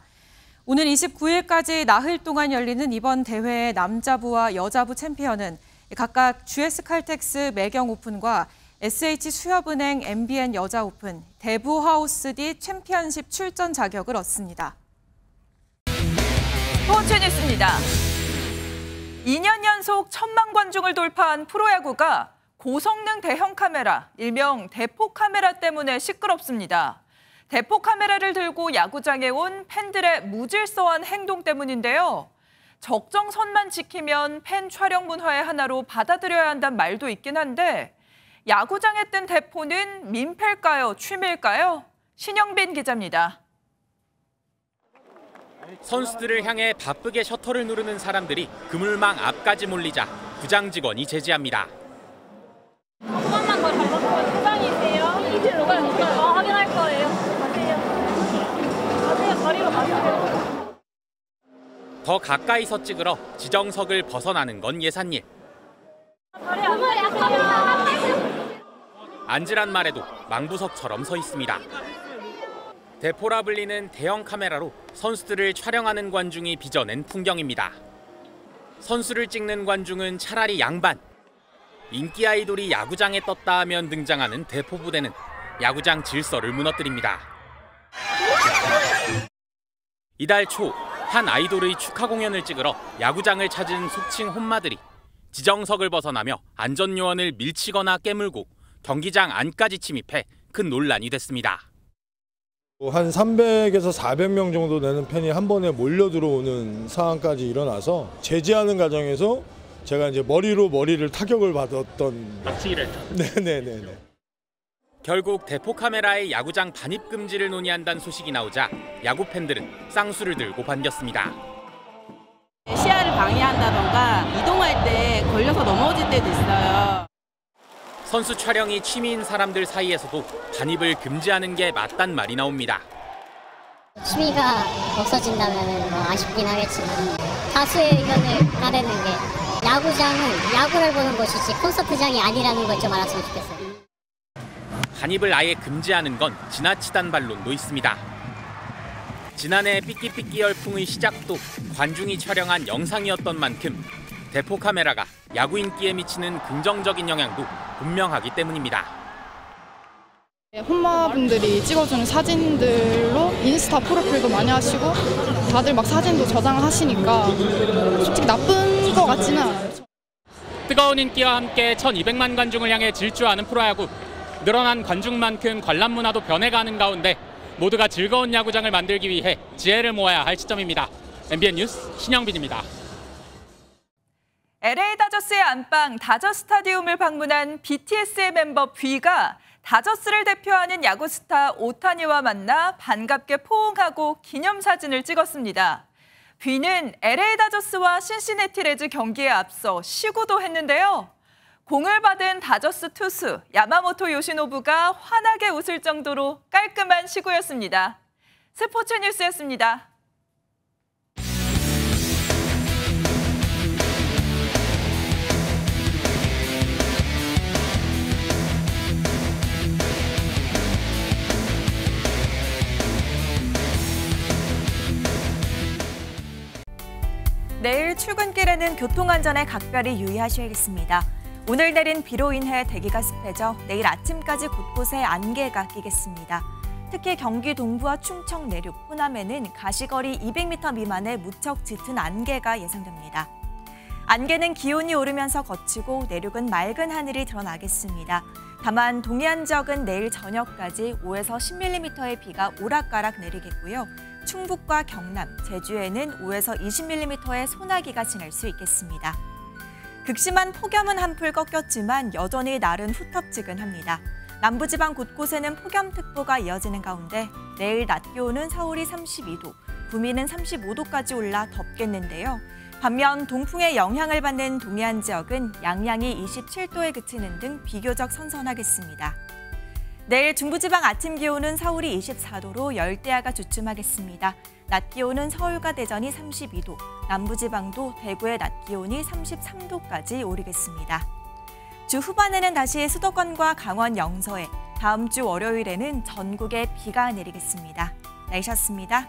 오는 29일까지 나흘 동안 열리는 이번 대회의 남자부와 여자부 챔피언은 각각 GS칼텍스 매경 오픈과 SH수협은행 MBN 여자 오픈, 대부 하우스디 챔피언십 출전 자격을 얻습니다. 스포츠 뉴스입니다. 2년 연속 1,000만 관중을 돌파한 프로야구가 고성능 대형 카메라, 일명 대포 카메라 때문에 시끄럽습니다. 대포 카메라를 들고 야구장에 온 팬들의 무질서한 행동 때문인데요. 적정선만 지키면 팬 촬영 문화의 하나로 받아들여야 한다는 말도 있긴 한데 야구장에 뜬 대포는 민폐일까요? 취미일까요? 신영빈 기자입니다. 선수들을 향해 바쁘게 셔터를 누르는 사람들이 그물망 앞까지 몰리자 구장 직원이 제지합니다. 조금만 더 닮았으면 부장이세요? 확인할 거예요. 가세요. 거리로 가세요. 더 가까이서 찍으러 지정석을 벗어나는 건 예산일. 앉으란 말에도 망부석처럼 서 있습니다. 대포라 불리는 대형 카메라로 선수들을 촬영하는 관중이 빚어낸 풍경입니다. 선수를 찍는 관중은 차라리 양반. 인기 아이돌이 야구장에 떴다 하면 등장하는 대포 부대는 야구장 질서를 무너뜨립니다. 이달 초 한 아이돌의 축하 공연을 찍으러 야구장을 찾은 속칭 혼마들이 지정석을 벗어나며 안전요원을 밀치거나 깨물고 경기장 안까지 침입해 큰 논란이 됐습니다. 한 300에서 400명 정도 되는 팬이 한 번에 몰려 들어오는 상황까지 일어나서 제지하는 과정에서 제가 이제 머리를 타격을 받았던. 박치기를. 네네네. 결국 대포 카메라의 야구장 반입 금지를 논의한다는 소식이 나오자 야구 팬들은 쌍수를 들고 반겼습니다. 시야를 방해한다던가 이동할 때 걸려서 넘어질 때도 있어요. 선수 촬영이 취미인 사람들 사이에서도 반입을 금지하는 게 맞단 말이 나옵니다. 취미가 없어진다면 뭐 아쉽긴 하겠지만 다수의 의견을 따르는 게 야구장은 야구를 보는 곳이지 콘서트장이 아니라는 걸 좀 알았으면 좋겠어요. 반입을 아예 금지하는 건 지나치단 반론도 있습니다. 지난해 삐끼삐끼 열풍의 시작도 관중이 촬영한 영상이었던 만큼 대포 카메라가 야구 인기에 미치는 긍정적인 영향도 분명하기 때문입니다. 혼마분들이 찍어주는 사진들로 인스타 프로필도 많이 하시고 다들 막 사진도 저장하시니까 솔직히 나쁜 것 같지는 않아요. 뜨거운 인기와 함께 1,200만 관중을 향해 질주하는 프로야구. 늘어난 관중만큼 관람 문화도 변해가는 가운데 모두가 즐거운 야구장을 만들기 위해 지혜를 모아야 할 시점입니다. MBN 뉴스 신영빈입니다. LA 다저스의 안방 다저 스타디움을 방문한 BTS의 멤버 V가 다저스를 대표하는 야구 스타 오타니와 만나 반갑게 포옹하고 기념사진을 찍었습니다. V는 LA 다저스와 신시내티 레즈 경기에 앞서 시구도 했는데요. 공을 받은 다저스 투수 야마모토 요시노부가 환하게 웃을 정도로 깔끔한 시구였습니다. 스포츠 뉴스였습니다. 내일 출근길에는 교통안전에 각별히 유의하셔야겠습니다. 오늘 내린 비로 인해 대기가 습해져 내일 아침까지 곳곳에 안개가 끼겠습니다. 특히 경기 동부와 충청 내륙, 호남에는 가시거리 200m 미만의 무척 짙은 안개가 예상됩니다. 안개는 기온이 오르면서 걷히고 내륙은 맑은 하늘이 드러나겠습니다. 다만 동해안 지역은 내일 저녁까지 5에서 10mm의 비가 오락가락 내리겠고요. 충북과 경남, 제주에는 5에서 20mm의 소나기가 지날 수 있겠습니다. 극심한 폭염은 한풀 꺾였지만 여전히 날은 후텁지근합니다. 남부지방 곳곳에는 폭염특보가 이어지는 가운데 내일 낮 기온은 서울이 32도, 구미는 35도까지 올라 덥겠는데요. 반면 동풍의 영향을 받는 동해안 지역은 양양이 27도에 그치는 등 비교적 선선하겠습니다. 내일 중부지방 아침 기온은 서울이 24도로 열대야가 주춤하겠습니다. 낮 기온은 서울과 대전이 32도, 남부지방도 대구의 낮 기온이 33도까지 오르겠습니다. 주 후반에는 다시 수도권과 강원 영서에, 다음 주 월요일에는 전국에 비가 내리겠습니다. 날씨였습니다.